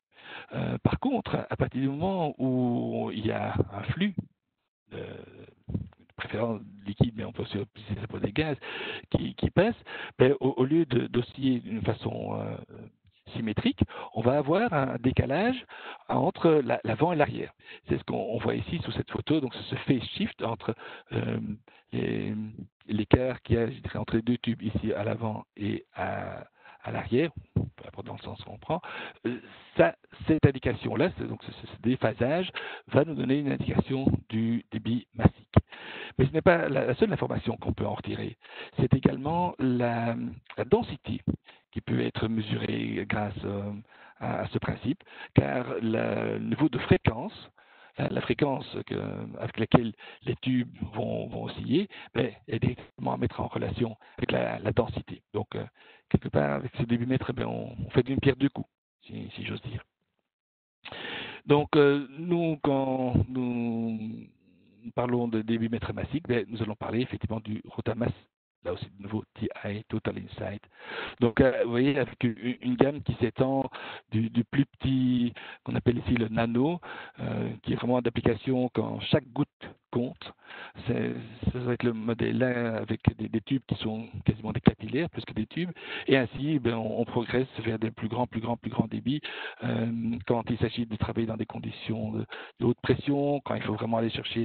Par contre, à partir du moment où il y a un flux de préférence liquide, mais on peut aussi utiliser pour des gaz qui passent, ben, au lieu d'osciller d'une façon symétrique, on va avoir un décalage entre l'avant et l'arrière. C'est ce qu'on voit ici sous cette photo, donc c'est ce phase shift entre l'écart qu'il y a, je dirais, entre les deux tubes ici à l'avant et à l'arrière, peu importe dans le sens qu'on prend. Cette indication-là, donc ce déphasage, va nous donner une indication du débit massique. Mais ce n'est pas la seule information qu'on peut en retirer. C'est également la densité qui peut être mesurée grâce à ce principe, car le niveau de fréquence, la fréquence avec laquelle les tubes vont osciller, ben, est directement à mettre en relation avec la densité. Donc, quelque part, avec ce débitmètre, ben, on fait d'une pierre deux coups, si j'ose dire. Donc, nous, quand nous parlons de débitmètre massique, ben, nous allons parler effectivement du Rotamass, là aussi de nouveau TI, Total Insight. Donc, vous voyez, avec une gamme qui s'étend du plus petit, qu'on appelle ici le nano, qui est vraiment d'application quand chaque goutte compte. Ça va être le modèle là avec des tubes qui sont quasiment des capillaires plus que des tubes. Et ainsi, ben, on progresse vers des plus grands débits quand il s'agit de travailler dans des conditions de haute pression, quand il faut vraiment aller chercher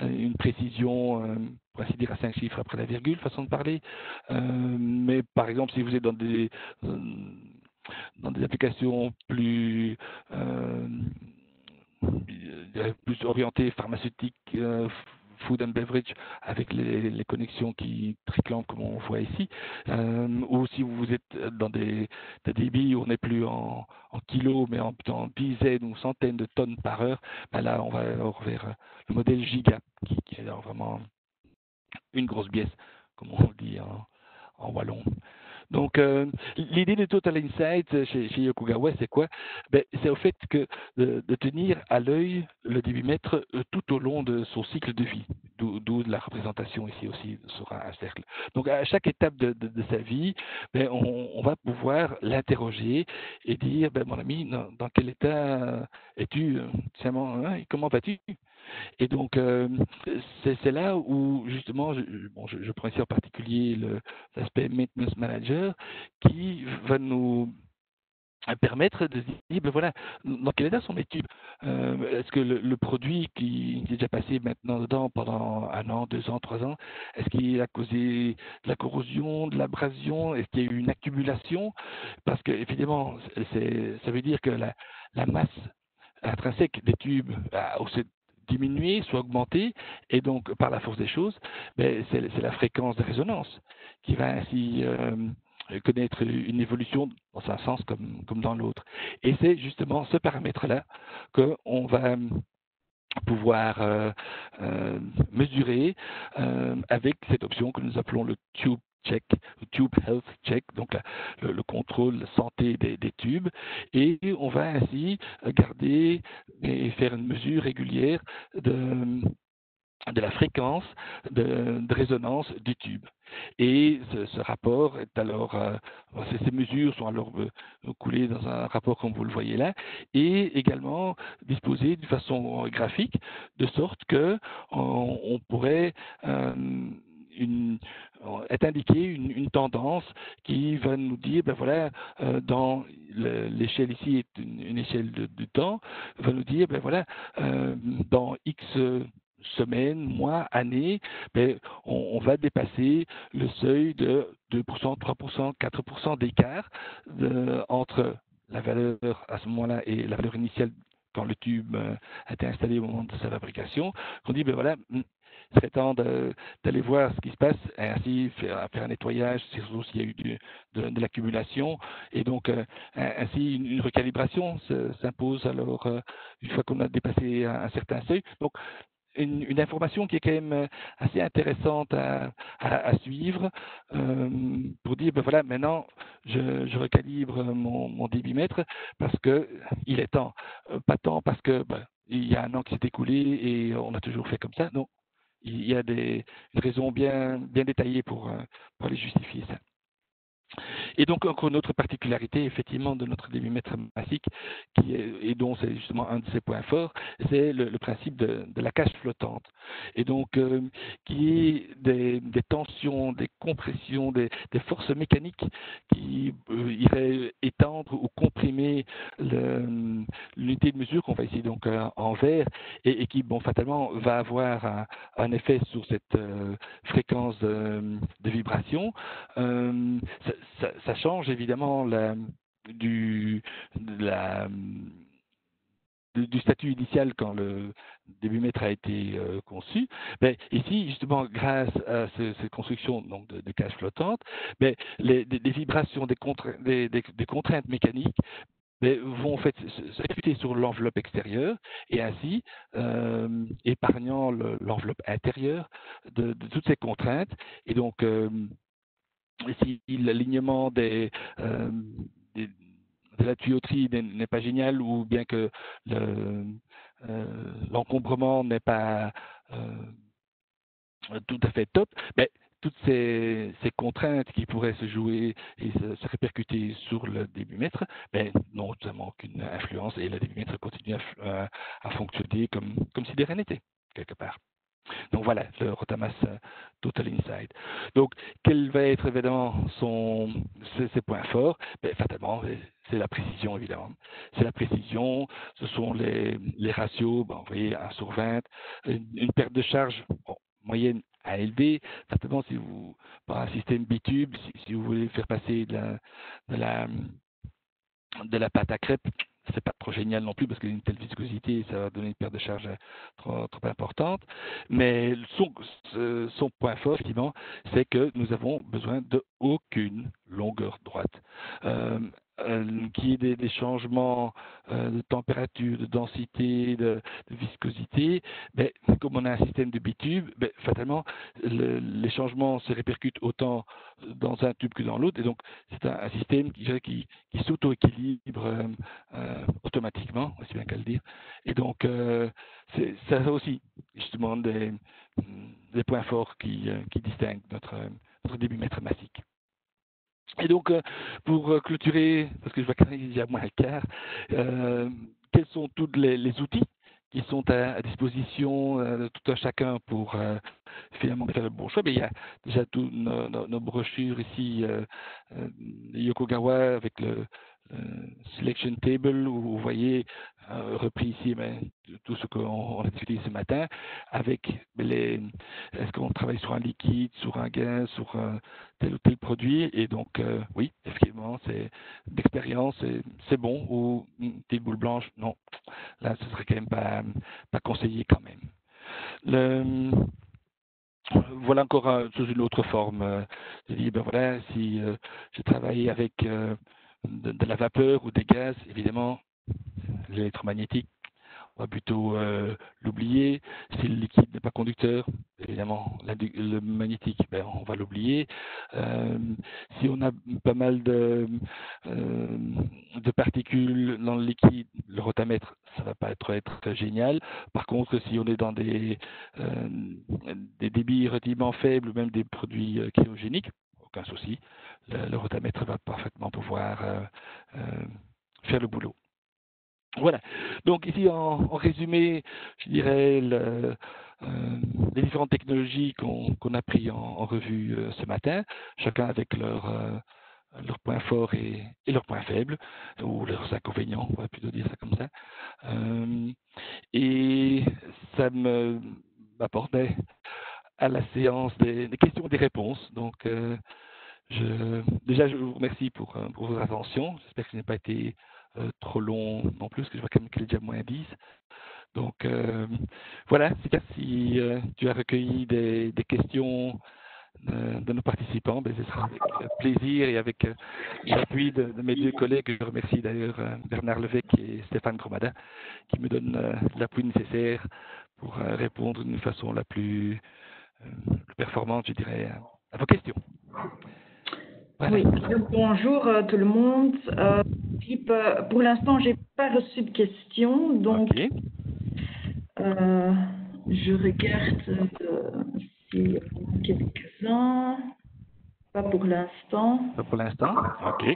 une précision, pour ainsi dire, à 5 chiffres après la virgule, façon de parler. Mais par exemple, si vous êtes dans des applications plus orientées pharmaceutiques, food and beverage, avec les connexions qui tricotent comme on voit ici, ou si vous êtes dans des débits où on n'est plus en kilos, mais en dizaines ou centaines de tonnes par heure, ben là on va vers le modèle giga, qui est vraiment une grosse pièce, comme on dit en wallon. Donc, l'idée de Total Insight chez Yokogawa, c'est quoi? Ben, c'est au fait de tenir à l'œil le débitmètre tout au long de son cycle de vie, d'où la représentation ici aussi sera un cercle. Donc, à chaque étape de sa vie, ben, on va pouvoir l'interroger et dire, ben, mon ami, dans quel état es-tu? Comment vas-tu? Et donc, c'est là où, justement, je prends ici en particulier l'aspect maintenance manager qui va nous permettre de se dire, ben voilà, dans quel état sont mes tubes? Est-ce que le produit qui est déjà passé maintenant dedans pendant 1 an, 2 ans, 3 ans, est-ce qu'il a causé de la corrosion, de l'abrasion? Est-ce qu'il y a eu une accumulation? Parce que, évidemment, ça veut dire que la masse intrinsèque des tubes a aussi diminuer, soit augmenter, et donc par la force des choses, ben, c'est la fréquence de résonance qui va ainsi connaître une évolution dans un sens comme dans l'autre. Et c'est justement ce paramètre-là qu'on va pouvoir mesurer avec cette option que nous appelons le Tube Check, Tube Health Check, donc le contrôle de santé des tubes, et on va ainsi garder et faire une mesure régulière de la fréquence de résonance du tube. Et ce rapport est alors, ces mesures sont alors coulées dans un rapport comme vous le voyez là, et également disposées de façon graphique, de sorte que on pourrait est indiqué une tendance qui va nous dire, ben voilà, dans l'échelle ici est une échelle de temps, va nous dire, ben voilà, dans X semaines, mois, années, ben, on va dépasser le seuil de 2%, 3%, 4% d'écart entre la valeur à ce moment-là et la valeur initiale quand le tube a été installé au moment de sa fabrication. On dit, ben voilà, il serait temps d'aller voir ce qui se passe et ainsi faire un nettoyage, surtout s'il y a eu de l'accumulation. Et donc, ainsi, une recalibration s'impose alors une fois qu'on a dépassé un certain seuil. Donc, une information qui est quand même assez intéressante à suivre pour dire, ben voilà, maintenant, je recalibre mon débitmètre parce qu'il est temps. Pas tant parce que il y a 1 an qui s'est écoulé et on a toujours fait comme ça. Non, il y a une raison bien détaillée pour aller justifier ça. Et donc, encore une autre particularité, effectivement, de notre débitmètre massique, et dont c'est justement un de ses points forts, c'est le principe de la cage flottante. Et donc, qui est des tensions, des compressions, des forces mécaniques qui iraient étendre ou comprimer l'unité de mesure qu'on va ici donc en vert et qui, bon, fatalement, va avoir un effet sur cette fréquence de vibration. Ça change évidemment du, de la, du statut initial quand le débitmètre a été conçu. Mais ici, justement, grâce à cette construction donc, de cages flottantes, des vibrations, des contraintes mécaniques vont en fait s'effectuer sur l'enveloppe extérieure et ainsi épargnant l'enveloppe intérieure de toutes ces contraintes. Et donc, si l'alignement de la tuyauterie n'est pas génial ou bien que l'encombrement n'est pas tout à fait top, toutes ces contraintes qui pourraient se jouer et se répercuter sur le débitmètre n'ont notamment aucune influence et le débitmètre continue à fonctionner comme si de rien n'était, quelque part. Donc voilà, le Rotamas Total Insight. Donc, quel va être évidemment ses points forts? Fatalement, c'est la précision, évidemment. C'est la précision, ce sont les ratios, vous voyez, 1/20, une perte de charge moyenne à élevée. Fatalement, si vous, par un système bitube, si vous voulez faire passer de la pâte à crêpes, c'est pas trop génial non plus parce qu'il y a une telle viscosité, ça va donner une perte de charge trop importante. Mais son point fort, effectivement, c'est que nous avons besoin de aucune longueur droite. Qu'il y ait des changements de température, de densité, de viscosité, comme on a un système de bitube, fatalement, les changements se répercutent autant dans un tube que dans l'autre, et donc c'est un système qui s'auto-équilibre automatiquement, aussi bien qu'à le dire. Et donc, ça aussi, justement, des points forts qui distinguent notre débitmètre massique. Et donc, pour clôturer, parce que je vois qu'il y a moins le quart, quels sont tous les outils qui sont à disposition de tout un chacun pour finalement faire le bon choix? Il y a déjà toutes nos brochures ici, Yokogawa avec le selection table, où vous voyez repris ici tout ce qu'on a discuté ce matin, avec est-ce qu'on travaille sur un liquide, sur un gaz, sur tel ou tel produit, et donc oui, effectivement, c'est d'expérience, c'est bon, ou une petite boule blanche, non, là ce serait quand même pas conseillé quand même. Voilà encore sous une autre forme. Je dis, voilà, si je travaille avec de la vapeur ou des gaz, évidemment, l'électromagnétique, on va plutôt l'oublier. Si le liquide n'est pas conducteur, évidemment, le magnétique, on va l'oublier. Si on a pas mal de particules dans le liquide, le rotamètre, ça va pas être génial. Par contre, si on est dans des débits relativement faibles ou même des produits cryogéniques, aucun souci, le rotamètre va parfaitement pouvoir faire le boulot. Voilà. Donc ici, en résumé, je dirais les différentes technologies qu'on a pris en revue ce matin, chacun avec leurs points forts et leurs points faibles, ou leurs inconvénients, on va plutôt dire ça comme ça. Et ça m'apportait à la séance des questions et des réponses. Donc, déjà, je vous remercie pour votre attention. J'espère que ce n'a pas été trop long non plus, parce que je vois quand même qu'il est déjà moins 10. Donc, voilà, c'est si tu as recueilli des questions de nos participants, ce sera avec plaisir et avec l'appui de mes deux collègues. Je remercie d'ailleurs Bernard Levesque et Stéphane Gromada qui me donnent l'appui nécessaire pour répondre d'une façon la plus performante, je dirais, à vos questions. Voilà. Oui, bonjour tout le monde. Philippe, pour l'instant, je n'ai pas reçu de questions, donc okay. Je regarde s'il y en a quelques-uns. Pas pour l'instant. Pas pour l'instant. OK.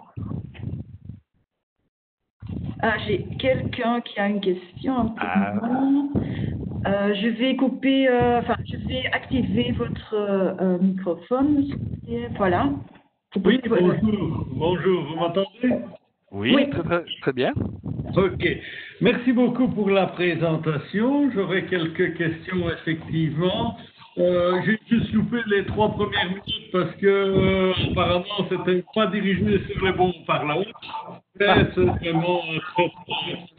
Ah, j'ai quelqu'un qui a une question. Un petit moment. Je vais couper, je vais activer votre microphone. S'il vous plaît. Voilà. Oui, bonjour, vous m'entendez? Oui, très bien. Ok, merci beaucoup pour la présentation. J'aurais quelques questions, effectivement. J'ai juste loupé les 3 premières minutes parce que apparemment c'était pas dirigé sur les bons parlants. Mais c'est vraiment très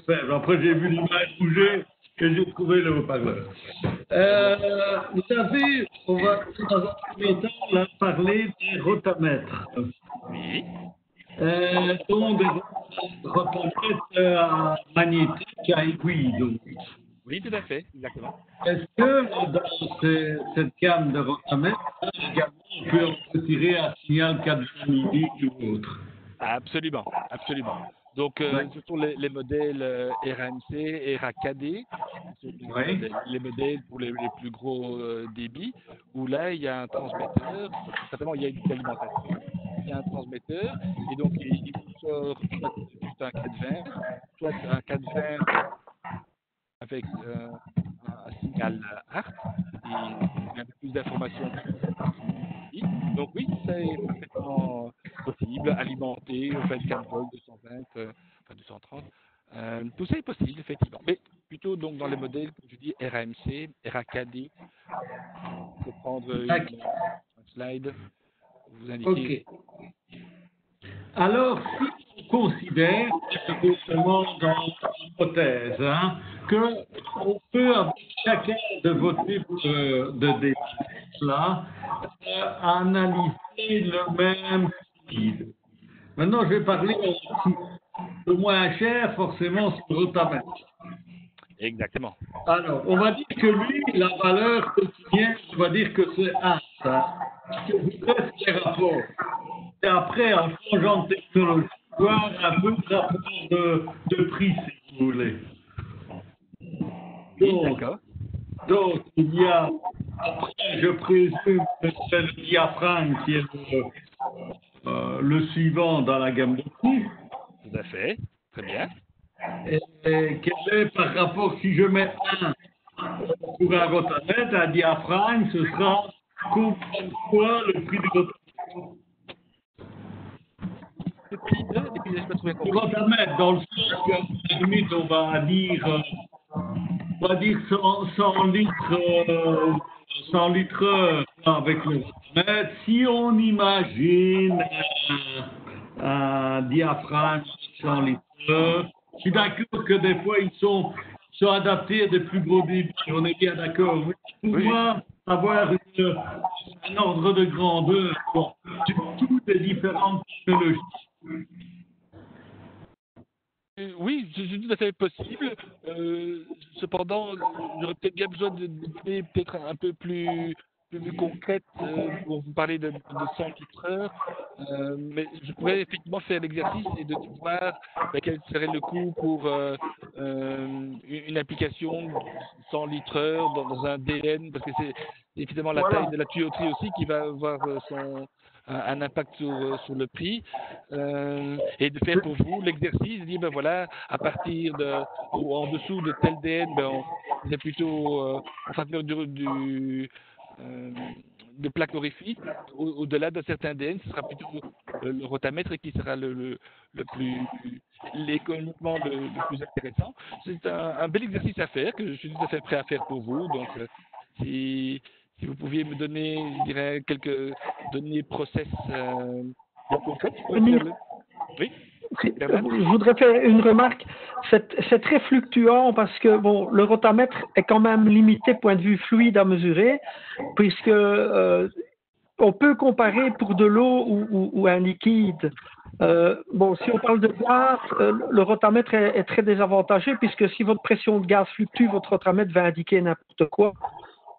faible. Après j'ai vu l'image bouger et j'ai trouvé le haut-parleur. Vous savez, on va dans un premier temps là, parler des rotamètres. Oui. Donc des rotamètres magnétiques à aiguille. Donc. Oui, tout à fait, exactement. Est-ce que dans cette gamme de rotamètres, également, on peut en retirer un signal 420 millilitres ou autre? Absolument, absolument. Donc, ce sont les modèles RAMC et RAKD, les modèles pour les plus gros débits, où là, il y a un transmetteur, certainement il y a une alimentation, il y a un transmetteur, et donc il sort soit juste un 420, soit un 420 avec un signal ART, et un peu plus d'informations. Donc oui, c'est parfaitement possible, alimenté au 24 volts, 220, 230. Tout ça est possible, effectivement. Mais plutôt donc dans les modèles, comme je dis, RAMC, RAKD. Il faut prendre un slide pour vous indiquer. Ok. Alors, si on considère, justement dans l'hypothèse, qu'on peut, avec chacun de vos types de dévices là, analyser le même fluide. Maintenant, je vais parler le moins cher, forcément, c'est le rotamètre. Exactement. Alors, on va dire que lui, la valeur quotidienne, on va dire que c'est 1. Ce que vous faites, c'est les rapports. Et après, en changeant de technologie, voir un peu de rapport de prix, si vous voulez. Donc, il y a, après, je présume que c'est le diaphragme qui est le suivant dans la gamme de prix. Tout à fait. Très bien. Et quel est par rapport, si je mets 1 pour un rotamètre, un diaphragme, ce sera combien de fois le prix du rotamètre? Le prix de, et puis je me trouvais compris. Le rotamètre, dans le sens qu'à la limite, on va dire 100 litres, 100 litres avec le rotamètre. Si on imagine un diaphragme de 100 litres, je suis d'accord que des fois, ils sont adaptés à des plus gros débits. On est bien d'accord. Pour moi, avoir un ordre de grandeur pour toutes les différentes technologies. Oui, c'est tout à fait possible. Cependant, j'aurais peut-être bien besoin de données peut-être un peu plus concrètes pour vous parler de 100 litres. Mais je pourrais effectivement faire l'exercice et de voir quel serait le coût pour une application 100 litres dans un DN, parce que c'est évidemment la taille de la tuyauterie aussi qui va avoir un impact sur le prix, et de faire pour vous l'exercice, de dire ben voilà, à partir de ou en dessous de tel DN, ben on est plutôt en faveur de plaques horrifiques. Au-delà d'un certain DN, ce sera plutôt le rotamètre qui sera le plus économiquement le plus intéressant. C'est un bel exercice à faire que je suis tout à fait prêt à faire pour vous. Donc si vous pouviez me donner, je dirais, quelques données process concrètes. Oui. Je voudrais faire une remarque. C'est très fluctuant parce que bon, le rotamètre est quand même limité point de vue fluide à mesurer, puisque on peut comparer pour de l'eau ou un liquide. Bon, si on parle de gaz, le rotamètre est très désavantageux puisque si votre pression de gaz fluctue, votre rotamètre va indiquer n'importe quoi.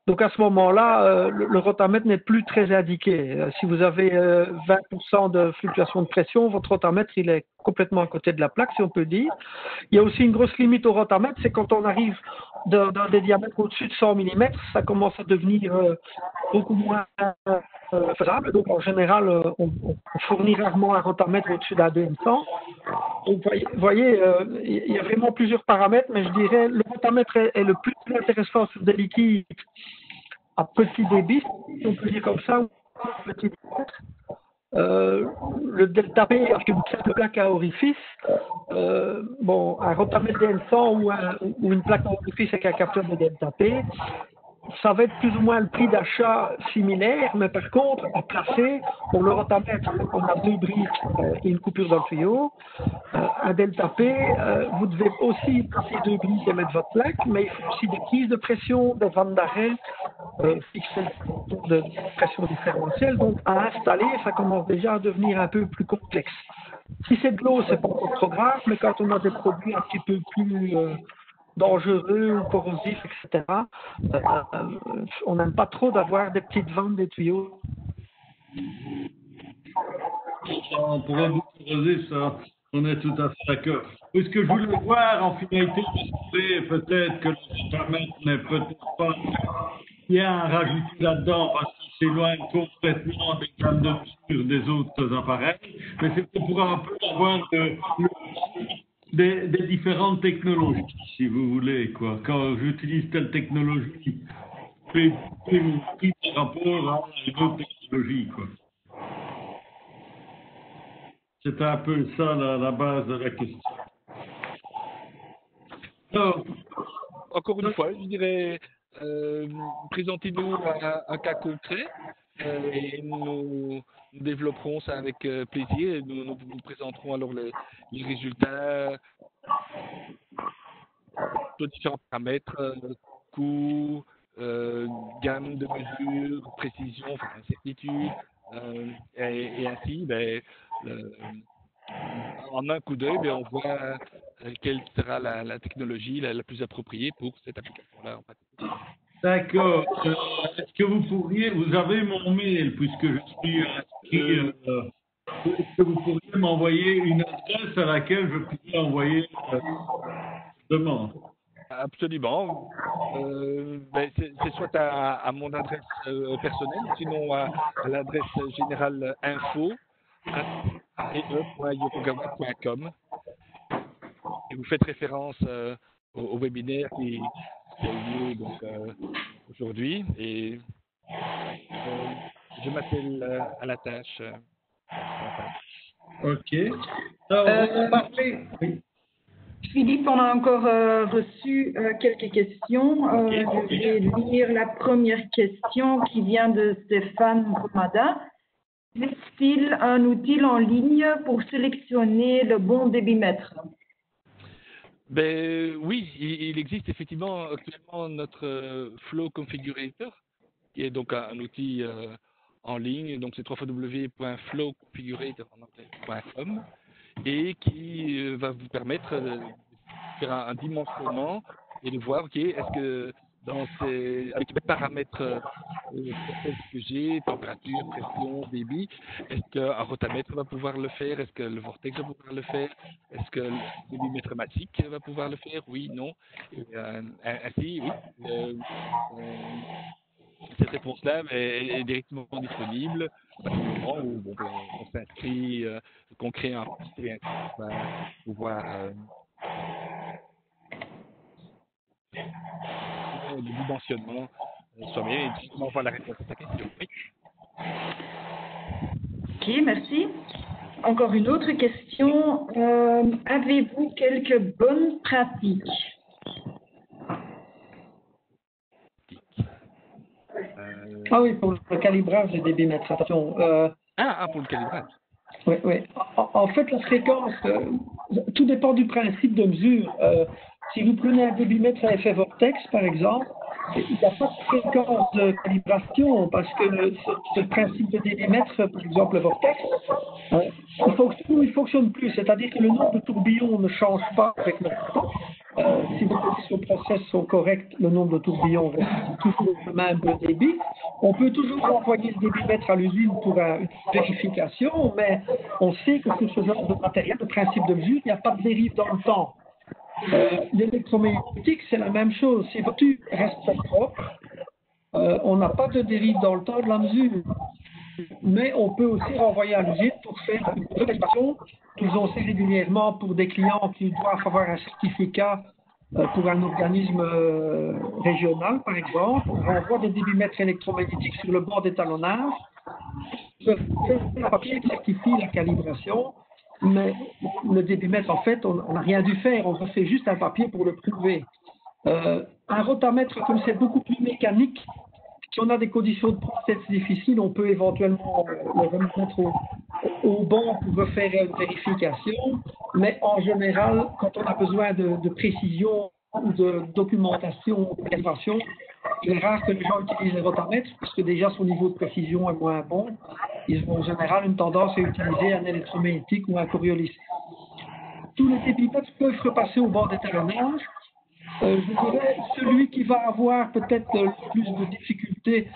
Donc à ce moment-là, le rotamètre n'est plus très indiqué. Si vous avez 20% de fluctuation de pression, votre rotamètre il est complètement à côté de la plaque, si on peut dire. Il y a aussi une grosse limite au rotamètre, c'est quand on arrive dans des diamètres au-dessus de 100 mm, ça commence à devenir beaucoup moins faisable. Donc en général, on fournit rarement un rotamètre au-dessus d'un DM100. Donc, vous voyez, il y a vraiment plusieurs paramètres, mais je dirais le rotamètre est le plus intéressant sur des liquides à petit débit, si on peut dire comme ça, ou petit diamètre. Le delta P avec une simple plaque à orifice, un rotamètre DM100 ou une plaque à orifice avec un capteur de delta P, ça va être plus ou moins le prix d'achat similaire, mais par contre, à placer, pour le rotamètre, on a 2 briques et une coupure dans le tuyau. Un delta P, vous devez aussi placer 2 briques et mettre votre plaque, mais il faut aussi des prises de pression, des vannes d'arrêt, fixer le tour de pression différentielle. Donc, à installer, ça commence déjà à devenir un peu plus complexe. Si c'est de l'eau, c'est pas encore trop grave, mais quand on a des produits un petit peu plus dangereux ou corrosifs, etc., on n'aime pas trop d'avoir des petites vannes, des tuyaux. Pour un bout corrosif, ça, on est tout à fait d'accord. Ce que je voulais voir en finalité, peut-être que le rotamètre n'est peut-être pas bien rajouté là-dedans parce qu'il s'éloigne complètement des gammes de mesure des autres appareils, mais c'était pour un peu avoir des différentes technologies, si vous voulez, quoi. Quand j'utilise telle technologie, c'est mon prix par rapport à une autre technologie, quoi. C'est un peu ça la base de la question. Alors, encore une fois, je dirais, présentez-nous un cas concret et nous développerons ça avec plaisir et nous présenterons alors les résultats de différents paramètres, coût, gamme de mesures, précision, incertitude, et ainsi, en un coup d'œil, on voit quelle sera la technologie la plus appropriée pour cette application-là en particulier. D'accord. Est-ce que vous avez mon mail puisque je suis inscrit, est-ce que vous pourriez m'envoyer une adresse à laquelle je pourrais envoyer demande? Absolument. C'est soit à mon adresse personnelle, sinon à l'adresse générale info@yokogawa.com. Et vous faites référence au webinaire qui a eu lieu donc, aujourd'hui. Et je m'appelle à la tâche. Ok. Alors, oui. Philippe, on a encore reçu quelques questions. Je vais lire la première question qui vient de Stéphane Romada. Existe-t-il un outil en ligne pour sélectionner le bon débitmètre? Oui, il existe effectivement actuellement notre Flow Configurator, qui est donc un outil en ligne, donc c'est www.flowconfigurator.com et qui va vous permettre de faire un dimensionnement et de voir, ok, est-ce que avec les paramètres que j'ai, température, pression, débit, est-ce qu'un rotamètre va pouvoir le faire? Est-ce que le vortex va pouvoir le faire? Est-ce que le débitmètre matique va pouvoir le faire? Oui, non. Et, ainsi, oui. Cette réponse-là est directement disponible à partir du moment où on s'inscrit, qu'on crée un compte et on va pouvoir le dimensionnement soi-même et justement voir la réponse à ta question. Oui. Ok, merci. Encore une autre question. Avez-vous quelques bonnes pratiques? Ah oui, pour le calibrage des débitmètres, attention. Pour le calibrage. Oui, oui. En fait, la fréquence, tout dépend du principe de mesure. Si vous prenez un débitmètre à effet vortex, par exemple, il n'y a pas de fréquence de calibration parce que ce principe de débitmètre, par exemple le vortex, il fonctionne plus. C'est-à-dire que le nombre de tourbillons ne change pas avec le temps. Si vos conditions de process sont correctes, le nombre de tourbillons reste toujours le même débit. On peut toujours envoyer le débitmètre à l'usine pour une vérification, mais on sait que sur ce genre de matériel, de principe de mesure, il n'y a pas de dérive dans le temps. L'électromagnétique, c'est la même chose. Si votre tube reste propre, on n'a pas de dérive dans le temps de la mesure. Mais on peut aussi renvoyer à l'usine pour faire une recalibration. Nous faisons ça régulièrement pour des clients qui doivent avoir un certificat pour un organisme régional, par exemple. On renvoie des débitmètres électromagnétiques sur le bord d'étalonnage. Un papier qui certifie la calibration, mais le débitmètre, en fait, on n'a rien dû faire. On fait juste un papier pour le prouver. Un rotamètre, comme c'est beaucoup plus mécanique, si on a des conditions de process difficiles, on peut éventuellement le remettre au banc pour refaire une vérification. Mais en général, quand on a besoin de précision ou de documentation, de calibration, il est rare que les gens utilisent les rotamètres parce que déjà son niveau de précision est moins bon. Ils ont en général une tendance à utiliser un électromagnétique ou un Coriolis. Tous les débitmètres peuvent repasser au bord d'étalonnage. Je dirais, celui qui va avoir peut-être le plus de difficultés,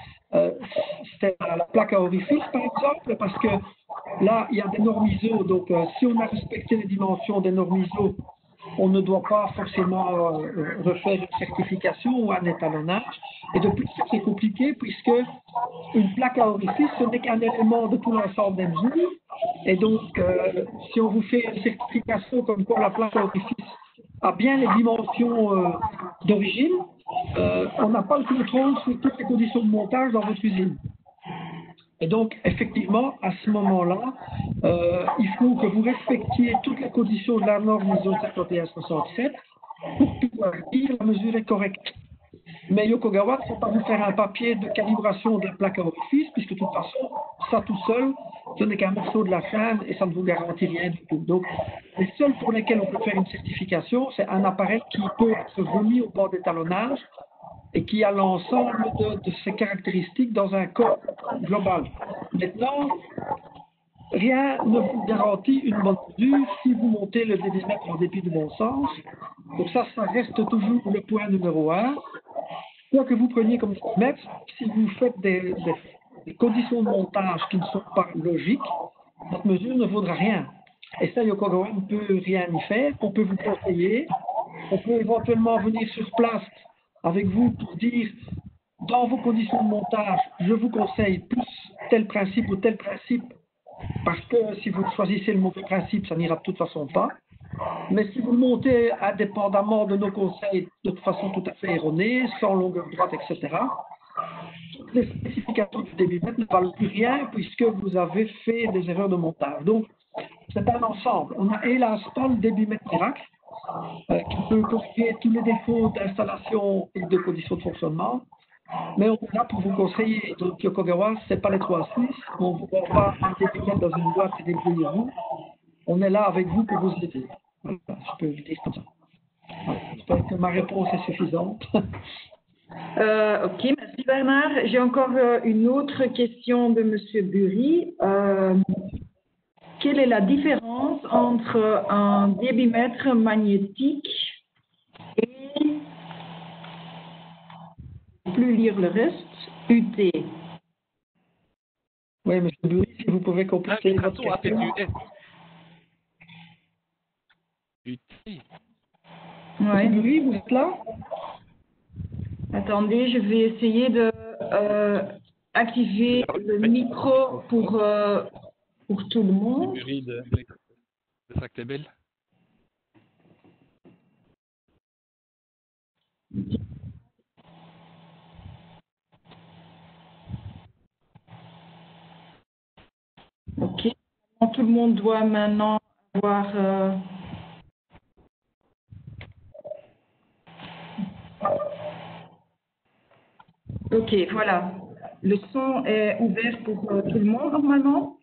c'est la plaque à orifice, par exemple, parce que là, il y a des normes ISO. Donc, si on a respecté les dimensions des normes ISO, on ne doit pas forcément refaire une certification ou un étalonnage. Et de plus, c'est compliqué puisque une plaque à orifice, ce n'est qu'un élément de tout l'ensemble des mesures. Et donc, si on vous fait une certification comme quoi la plaque à orifice a bien les dimensions d'origine, on n'a pas le contrôle sur toutes les conditions de montage dans votre usine. Et donc, effectivement, à ce moment-là, il faut que vous respectiez toutes les conditions de la norme ISO 5167 pour pouvoir dire que la mesure est correcte. Mais Yokogawa ne faut pas vous faire un papier de calibration de la plaque à orifice, puisque de toute façon, ça tout seul, ce n'est qu'un morceau de la chaîne et ça ne vous garantit rien du tout. Donc, les seuls pour lesquels on peut faire une certification, c'est un appareil qui peut être remis au bord d'étalonnage et qui a l'ensemble de ses caractéristiques dans un corps global. Maintenant, rien ne vous garantit une bonne mesure si vous montez le débitmètre en dépit de bon sens. Donc ça reste toujours le point numéro 1. Quoi que vous preniez comme débitmètre, si vous faites des conditions de montage qui ne sont pas logiques, votre mesure ne vaudra rien. Et ça, Yokogawa ne peut rien y faire. On peut vous conseiller, on peut éventuellement venir sur place avec vous pour dire, dans vos conditions de montage, je vous conseille plus tel principe ou tel principe, parce que si vous choisissez le mauvais principe, ça n'ira de toute façon pas. Mais si vous le montez indépendamment de nos conseils de façon tout à fait erronée, sans longueur droite, etc., toutes les spécifications du débitmètre ne valent plus rien puisque vous avez fait des erreurs de montage. Donc, c'est un ensemble. On n'a hélas pas le débitmètre miracle qui peut corriger tous les défauts d'installation et de conditions de fonctionnement, mais on est là pour vous conseiller. Donc, Yokogawa, ce n'est pas les 3 Suisses. On ne vous vend pas un débitmètre dans une boîte et débrouillez-vous. On est là avec vous pour vous aider. Voilà, je peux vous dire comme ça. Voilà, j'espère que ma réponse est suffisante. Ok, merci Bernard. J'ai encore une autre question de M. Bury. Quelle est la différence entre un débitmètre magnétique et, plus lire le reste, UT? Oui, M. Bury, si vous pouvez compléter votre question. UT. Ouais. M. Bury, vous êtes là? Attendez, je vais essayer de activer le micro pour tout le monde. De Tractebel. Ok. Tout le monde doit maintenant avoir... Ok, voilà. Le son est ouvert pour tout le monde normalement.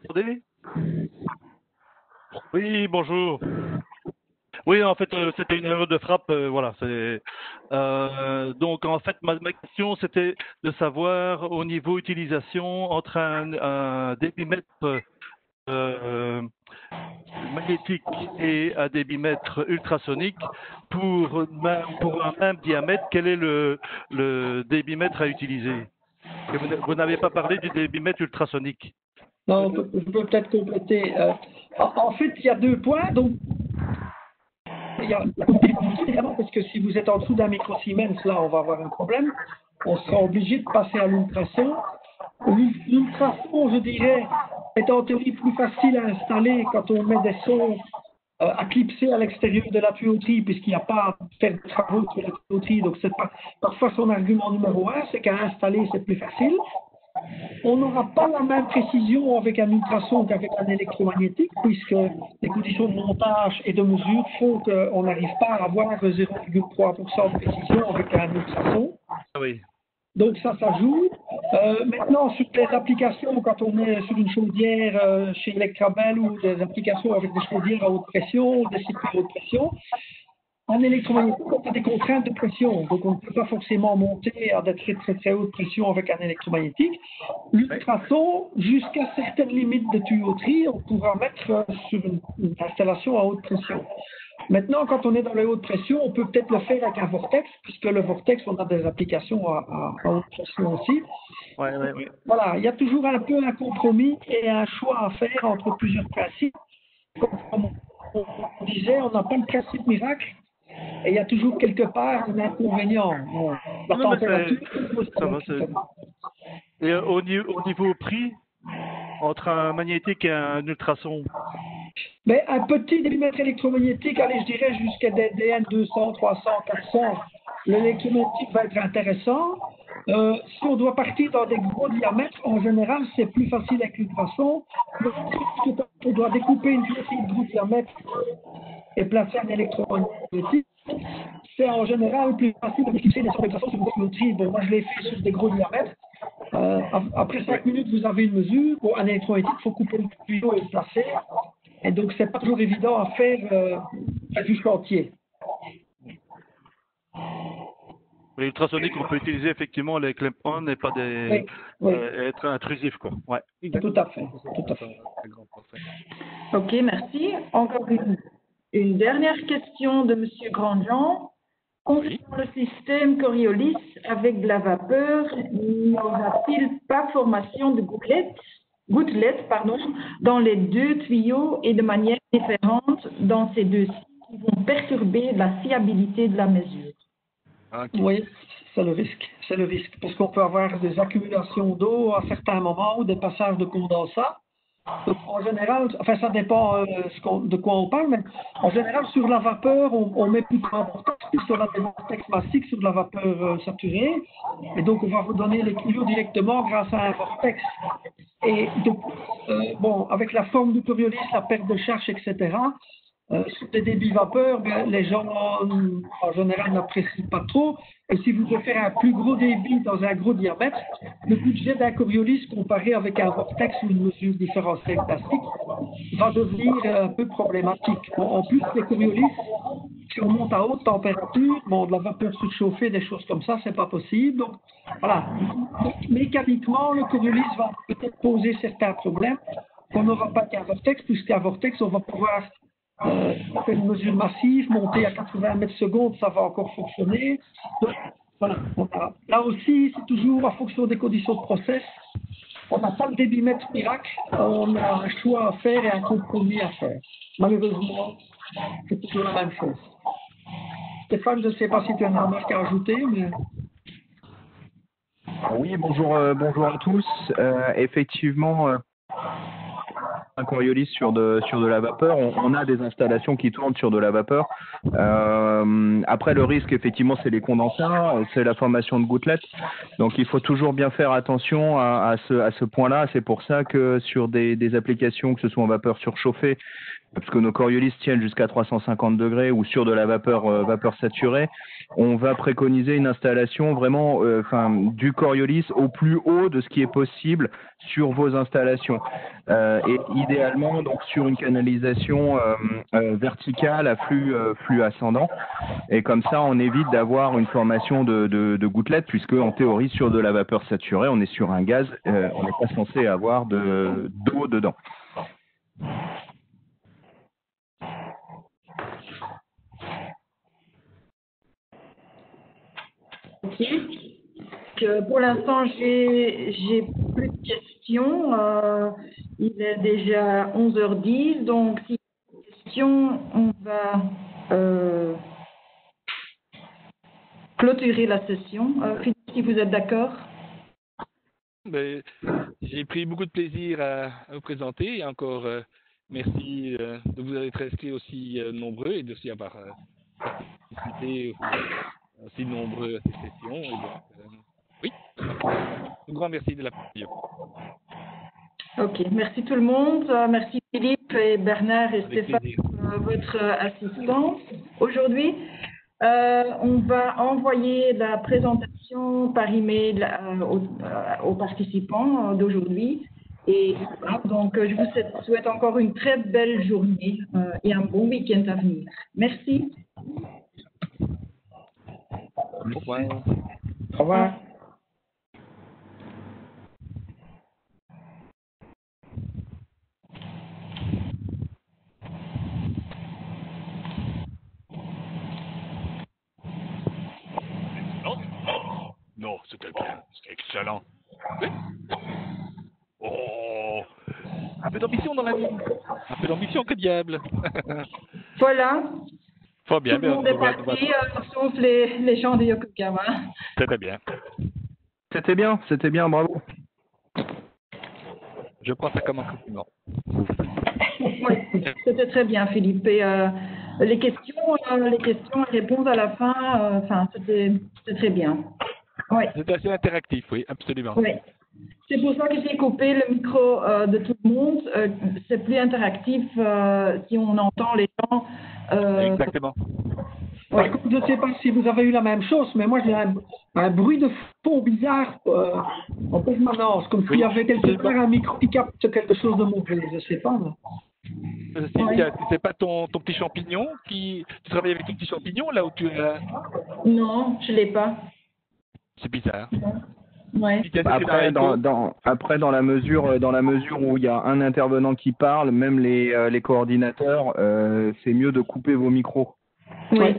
Attendez. Oui, bonjour. Oui, en fait, c'était une erreur de frappe. Voilà. Donc, en fait, ma question, c'était de savoir au niveau utilisation entre un débitmètre magnétique et un débitmètre ultrasonique pour un même diamètre, quel est le débitmètre à utiliser? Et vous n'avez pas parlé du débitmètre ultrasonique. Non, je peux peut-être compléter. En fait, il y a 2 points. Donc, y a la contribution, évidemment, parce que si vous êtes en dessous d'un micro-Siemens, là, on va avoir un problème. On sera obligé de passer à l'ultrason. L'ultrason, je dirais, est en théorie plus facile à installer quand on met des sons à clipser à l'extérieur de la tuyauterie, puisqu'il n'y a pas à faire de travaux sur la tuyauterie. Donc, c'est parfois son argument numéro 1, c'est qu'à installer, c'est plus facile. On n'aura pas la même précision avec un ultrason qu'avec un électromagnétique, puisque les conditions de montage et de mesure font qu'on n'arrive pas à avoir 0,3% de précision avec un ultrason. Oui. Donc ça joue. Maintenant, sur les applications, quand on est sur une chaudière chez Electrabel ou des applications avec des chaudières à haute pression, des circuits à haute pression, en électromagnétique, on a des contraintes de pression. Donc on ne peut pas forcément monter à des très haute pression avec un électromagnétique. L'ultrason, jusqu'à certaines limites de tuyauterie, on pourra mettre sur une installation à haute pression. Maintenant, quand on est dans la haute pression, on peut peut-être le faire avec un vortex, puisque le vortex, on a des applications à haute pression aussi. Oui. Voilà, il y a toujours un peu un compromis et un choix à faire entre plusieurs principes. Comme on disait, on n'a pas le principe miracle, et il y a toujours quelque part un inconvénient. La température, ça va, et au niveau prix, entre un magnétique et un ultrason? Mais un petit débitmètre électromagnétique, allez, je dirais jusqu'à des DN 200, 300, 400, l'électromagnétique va être intéressant. Si on doit partir dans des gros diamètres, en général, c'est plus facile avec l'ultrason. Quand on doit découper une tuyauterie de gros diamètre et placer un électromagnétique, c'est en général plus facile de fixer des surfaces sur une tuyauterie. Bon, moi, je l'ai fait sur des gros diamètres. Après 5 minutes, vous avez une mesure. Bon, un électromagnétique, il faut couper le tuyau et le placer. Et donc, c'est pas toujours évident à faire du chantier. L'ultrasonique, on peut utiliser effectivement les clamp-on et pas être intrusif, quoi. Ouais. Tout à fait. Ok, merci. Encore une dernière question de M. Grandjean. Concernant le système Coriolis avec de la vapeur, n'y aura-t-il pas formation de gouttelettes, dans les deux tuyaux et de manière différente dans ces deux sites qui vont perturber la fiabilité de la mesure? Okay. Oui, c'est le risque. C'est le risque. Parce qu'on peut avoir des accumulations d'eau à certains moments ou des passages de condensat. Donc, en général, enfin, ça dépend de quoi on parle, mais en général, sur la vapeur, on met plus de vortex, puisqu'on a des vortex massiques sur de la vapeur saturée. Et donc, on va vous donner les tuyaux directement grâce à un vortex. Et donc, avec la forme du Coriolis, la perte de charge, etc., sur des débits vapeur, les gens, en général, n'apprécient pas trop. Et si vous devez faire un plus gros débit dans un gros diamètre, le budget d'un Coriolis comparé avec un vortex ou une mesure différentielle classique va devenir un peu problématique. En plus, les Coriolis, si on monte à haute température, de la vapeur surchauffée, des choses comme ça, c'est pas possible. Donc, voilà. Mécaniquement, le Coriolis va peut-être poser certains problèmes qu'on n'aura pas qu'un vortex, puisqu'un vortex, on va pouvoir faire une mesure massive, monter à 80 mètres secondes, ça va encore fonctionner. Donc, voilà. Là aussi, c'est toujours en fonction des conditions de process. On n'a pas le débitmètre miracle, on a un choix à faire et un compromis à faire. Malheureusement, c'est toujours la même chose. Stéphane, je ne sais pas si tu as une remarque à ajouter, mais... Oui, bonjour à tous. Effectivement, un Coriolis sur de la vapeur, on a des installations qui tournent sur de la vapeur. Après, le risque, effectivement, c'est les condensats, c'est la formation de gouttelettes. Donc, il faut toujours bien faire attention à ce point-là. C'est pour ça que sur des applications, que ce soit en vapeur surchauffée, parce que nos Coriolis tiennent jusqu'à 350 degrés ou sur de la vapeur saturée, on va préconiser une installation vraiment du Coriolis au plus haut de ce qui est possible sur vos installations. Et idéalement, donc sur une canalisation verticale à flux ascendant. Et comme ça, on évite d'avoir une formation de gouttelettes, puisque en théorie, sur de la vapeur saturée, on est sur un gaz, on n'est pas censé avoir d'eau dedans. Ok. Pour l'instant, j'ai plus de questions. Il est déjà 11h10, donc si il y a des questions, on va clôturer la session. Philippe, si vous êtes d'accord. Ben, j'ai pris beaucoup de plaisir à vous présenter et encore merci de vous être inscrits aussi nombreux et d'aussi avoir participé aussi nombreux à cette session. Et donc, oui, un grand merci de la participation. Ok, merci tout le monde. Merci Philippe et Bernard et Avec Stéphane plaisir. pour votre assistance aujourd'hui. On va envoyer la présentation par email aux participants d'aujourd'hui. Et voilà, donc je vous souhaite encore une très belle journée et un bon week-end à venir. Merci. Au revoir. Au revoir. Non, c'était bien. C'était excellent. Oui. Oh, un peu d'ambition dans la vie. Un peu d'ambition, que diable. Voilà. Fort bien, Tout le monde est parti, sauf les gens de Yokogawa. C'était bien. C'était bien, bravo. Je prends ça comme un compliment. Oui, c'était très bien, Philippe. Et les questions et réponses à la fin, c'était très bien. Oui. C'était assez interactif, oui, absolument. Oui. C'est pour ça que j'ai coupé le micro de tout le monde. C'est plus interactif si on entend les gens. Exactement. Oui. Par contre, je ne sais pas si vous avez eu la même chose, mais moi j'ai un bruit de fond bizarre en permanence, comme s'il y avait quelque part un micro qui capte quelque chose de mauvais, je ne sais pas. C'est pas ton petit champignon qui... Tu travailles avec ton petit champignon là où tu es... Non, je ne l'ai pas. C'est bizarre. Ouais. Après, dans la mesure où il y a un intervenant qui parle, même les coordinateurs, c'est mieux de couper vos micros. Oui,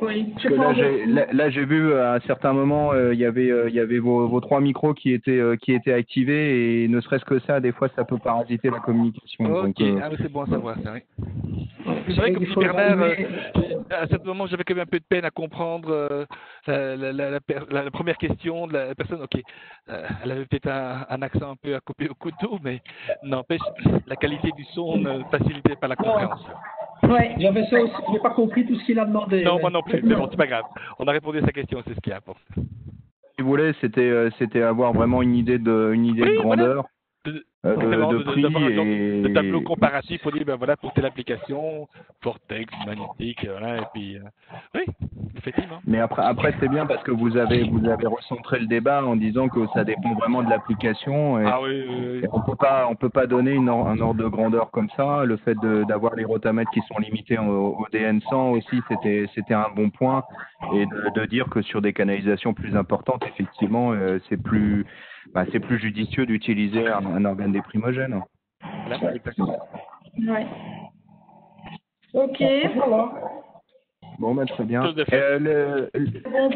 oui. Parce que là, j'ai vu à un certain moment, il y avait vos 3 micros qui étaient activés et ne serait-ce que ça, des fois, ça peut parasiter la communication. Ok, Donc, ah, c'est bon à savoir ça, oui. C'est vrai que pour Bernard, à ce moment, j'avais quand même un peu de peine à comprendre la première question de la personne. Ok, elle avait peut-être un accent un peu à couper au couteau, mais n'empêche, la qualité du son ne facilitait pas la compréhension. Oui, j'avais ça aussi. Je n'ai pas compris tout ce qu'il a demandé. Non, moi non plus, mais bon, c'est pas grave. On a répondu à sa question, c'est ce qui importe. si vous voulez, c'était avoir vraiment une idée de grandeur. Voilà. De prix de tableau comparatif, on dit ben voilà pour telle application, Vortex, magnétique, voilà, et puis oui, effectivement. Mais après c'est bien parce que vous avez recentré le débat en disant que ça dépend vraiment de l'application. Ah oui. Et on peut pas donner un ordre de grandeur comme ça. Le fait d'avoir les rotamètres qui sont limités au DN100 aussi, c'était un bon point, et de dire que sur des canalisations plus importantes, effectivement, c'est plus judicieux d'utiliser un organe déprimogène. Voilà, exactement. Ouais. Ok. Voilà. Bon, très bien. Bon,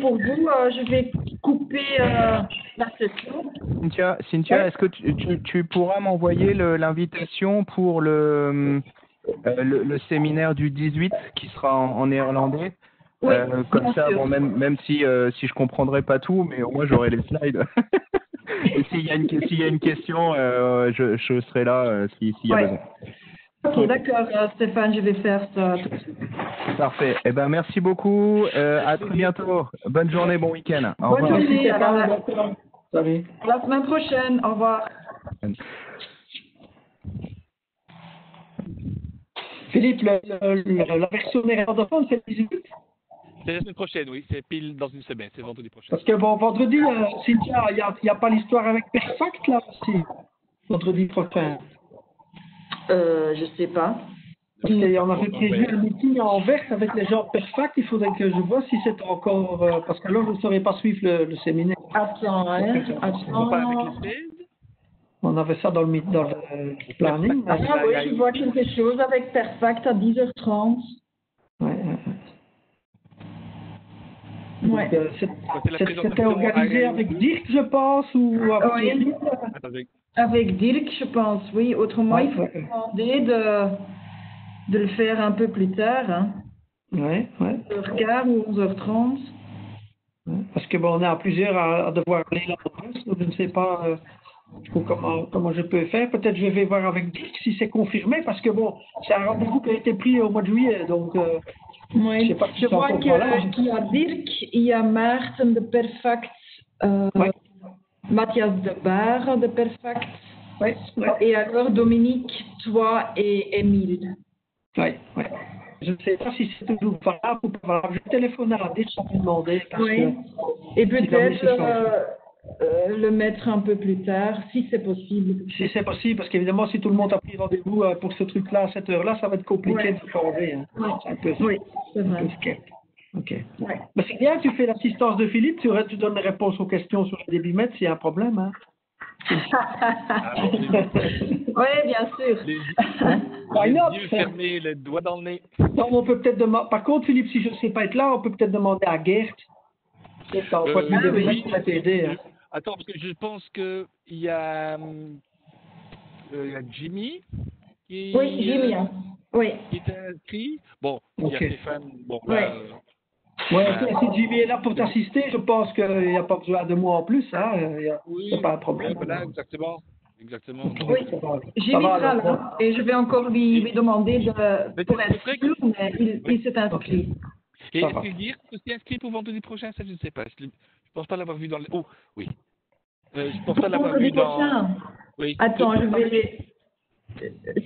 pour vous, je vais couper la session. Cynthia, est-ce que tu pourras m'envoyer l'invitation pour le séminaire du 18 qui sera en néerlandais? Oui, comme ça, bon, même si je comprendrai pas tout, mais au moins j'aurai les slides. Et s'il y a une question, je serai là s'il y a besoin. Ok, d'accord, Stéphane, je vais faire ça tout de suite. Parfait. Eh ben, merci beaucoup. À très bientôt. Bonne journée, bon week-end. Au revoir. Bonne journée, à Salut. la semaine prochaine. Au revoir. Philippe, la version néerlandophone, c'est le 18? C'est la semaine prochaine, oui, c'est pile dans une semaine, c'est vendredi prochain. Parce que bon, vendredi, Cynthia, il n'y a pas l'histoire avec Perfact là aussi, vendredi prochain. Je sais pas. Parce qu'on avait prévu un meeting en Anvers avec les gens de Perfact, il faudrait que je vois si c'est encore... parce que alors je ne saurais pas suivre le séminaire. Attends. Pas avec les 16? On avait ça dans le planning. Ah oui, je vois quelque chose avec Perfact à 10h30. Ouais. C'était organisé avec Dirk, je pense, ou avec oui. Avec Dirk, je pense, oui. Autrement, il faut demander de le faire un peu plus tard. Hein. Ouais, ouais. 11h15 ou 11h30. Parce que bon, on est à plusieurs à devoir aller là en plus, donc je ne sais pas comment je peux faire. Peut-être je vais voir avec Dirk si c'est confirmé, parce que bon, c'est un rendez-vous qui a été pris au mois de juillet, donc je Oui. sais pas si Je c'est vois encore pas là. qu'il y a Dirk, il y a Maarten de Perfect, Ouais. Mathias de Baar de Perfect, Ouais, ouais, et alors Dominique, toi et Émile. ouais, ouais. Je ne sais pas si c'est toujours valable ou pas valable. Je téléphone à Dirk pour lui demander, parce Oui. que Et si jamais peut-être c'est changé. le mettre un peu plus tard, si c'est possible. Si c'est possible, parce qu'évidemment, si tout le monde a pris rendez-vous pour ce truc-là à cette heure-là, ça va être compliqué Ouais. de changer. Hein. Oui, C'est un peu, oui, c'est un vrai. peu scary. OK. Ouais. Mais c'est bien, tu fais l'assistance de Philippe, tu donnes les réponses aux questions sur les débitmètres s'il y a un problème. Hein. Oui, bien sûr. Why Les not? yeux fermés, les doigts dans le nez. Non, on peut peut-être demander. Par contre, Philippe, si je ne sais pas être là, on peut peut-être demander à Gert. C'est en point de vue Oui, débitmètre pour t'aider. Hein. Attends, parce que je pense qu'il y a Jimmy qui, Oui, Jimmy. Hein. Oui. qui est inscrit. Bon, il y a Ok. Stéphane. Bon, Ouais. là, Ouais, bah, si Jimmy est là pour t'assister, je pense qu'il n'y a pas besoin de moi en plus. Hein. oui, C'est pas un problème. voilà, exactement. Exactement. Ok, Donc, Oui. ça va. Jimmy Ça va, sera alors, bon. là et je vais encore lui demander Mais pour c'est vrai que- inscrire, mais il s'est inscrit. Et Ça est-ce va. que dire que c'est inscrit pour vendredi prochain? Ça, je ne sais pas. Je pense pas l'avoir vu dans le. Oh, oui. Je pense pas l'avoir vu Vendredi dans. prochain. Oui. Attends, je vais.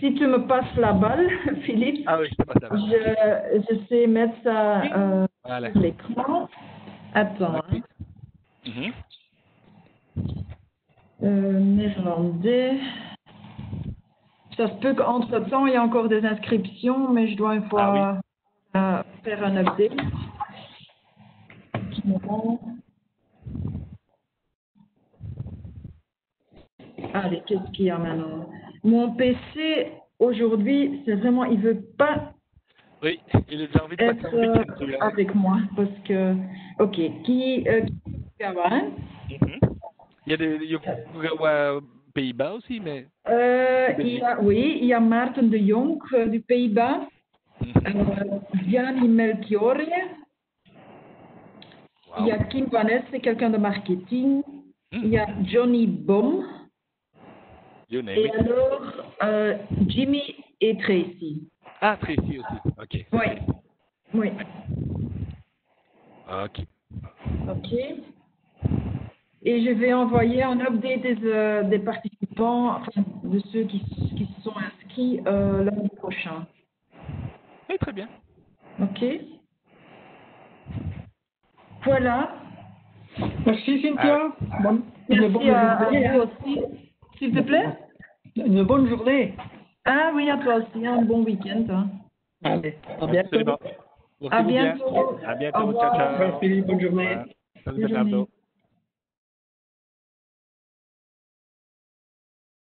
Si tu me passes la balle, Philippe, Ah oui, je sais pas ça. Va. je sais mettre ça Voilà. sur l'écran. Attends. Ok. Mhm. Néerlandais. Ça se peut qu'entre-temps, il y a encore des inscriptions, mais je dois une fois faire un update. Petit moment. Allez, qu'est-ce qu'il y a maintenant? Mon PC, aujourd'hui, c'est vraiment, il veut pas Oui, il a envie de passer un week-end être celui-là. avec moi, parce que, ok, qui va, hein? Mhm. Il y a des Pays-Bas aussi, mais. Oui, il y a Maarten de Jong du Pays-Bas, Gianni Melchiorre, il y a Kim Vanessa, c'est quelqu'un de marketing, il y a Johnny Baum, You name et it. alors Jimmy et Tracy. Ah, Tracy aussi. Ok. Oui, oui, Ok. ok. Et je vais envoyer un update des participants, enfin, de ceux qui se sont inscrits lundi prochain. Oui, très bien. Ok. Voilà. Merci Cynthia. Une Merci bonne à journée. vous Hein. aussi. S'il te plaît. Une bonne journée. Ah oui, à toi aussi. Un bon week-end. Hein. Allez, à bientôt. Absolument. À Portez-vous bien. bientôt. À Au bientôt. revoir. Ciao, ciao. Merci, bonne journée. Voilà. Salut Bonne journée. Bernardo.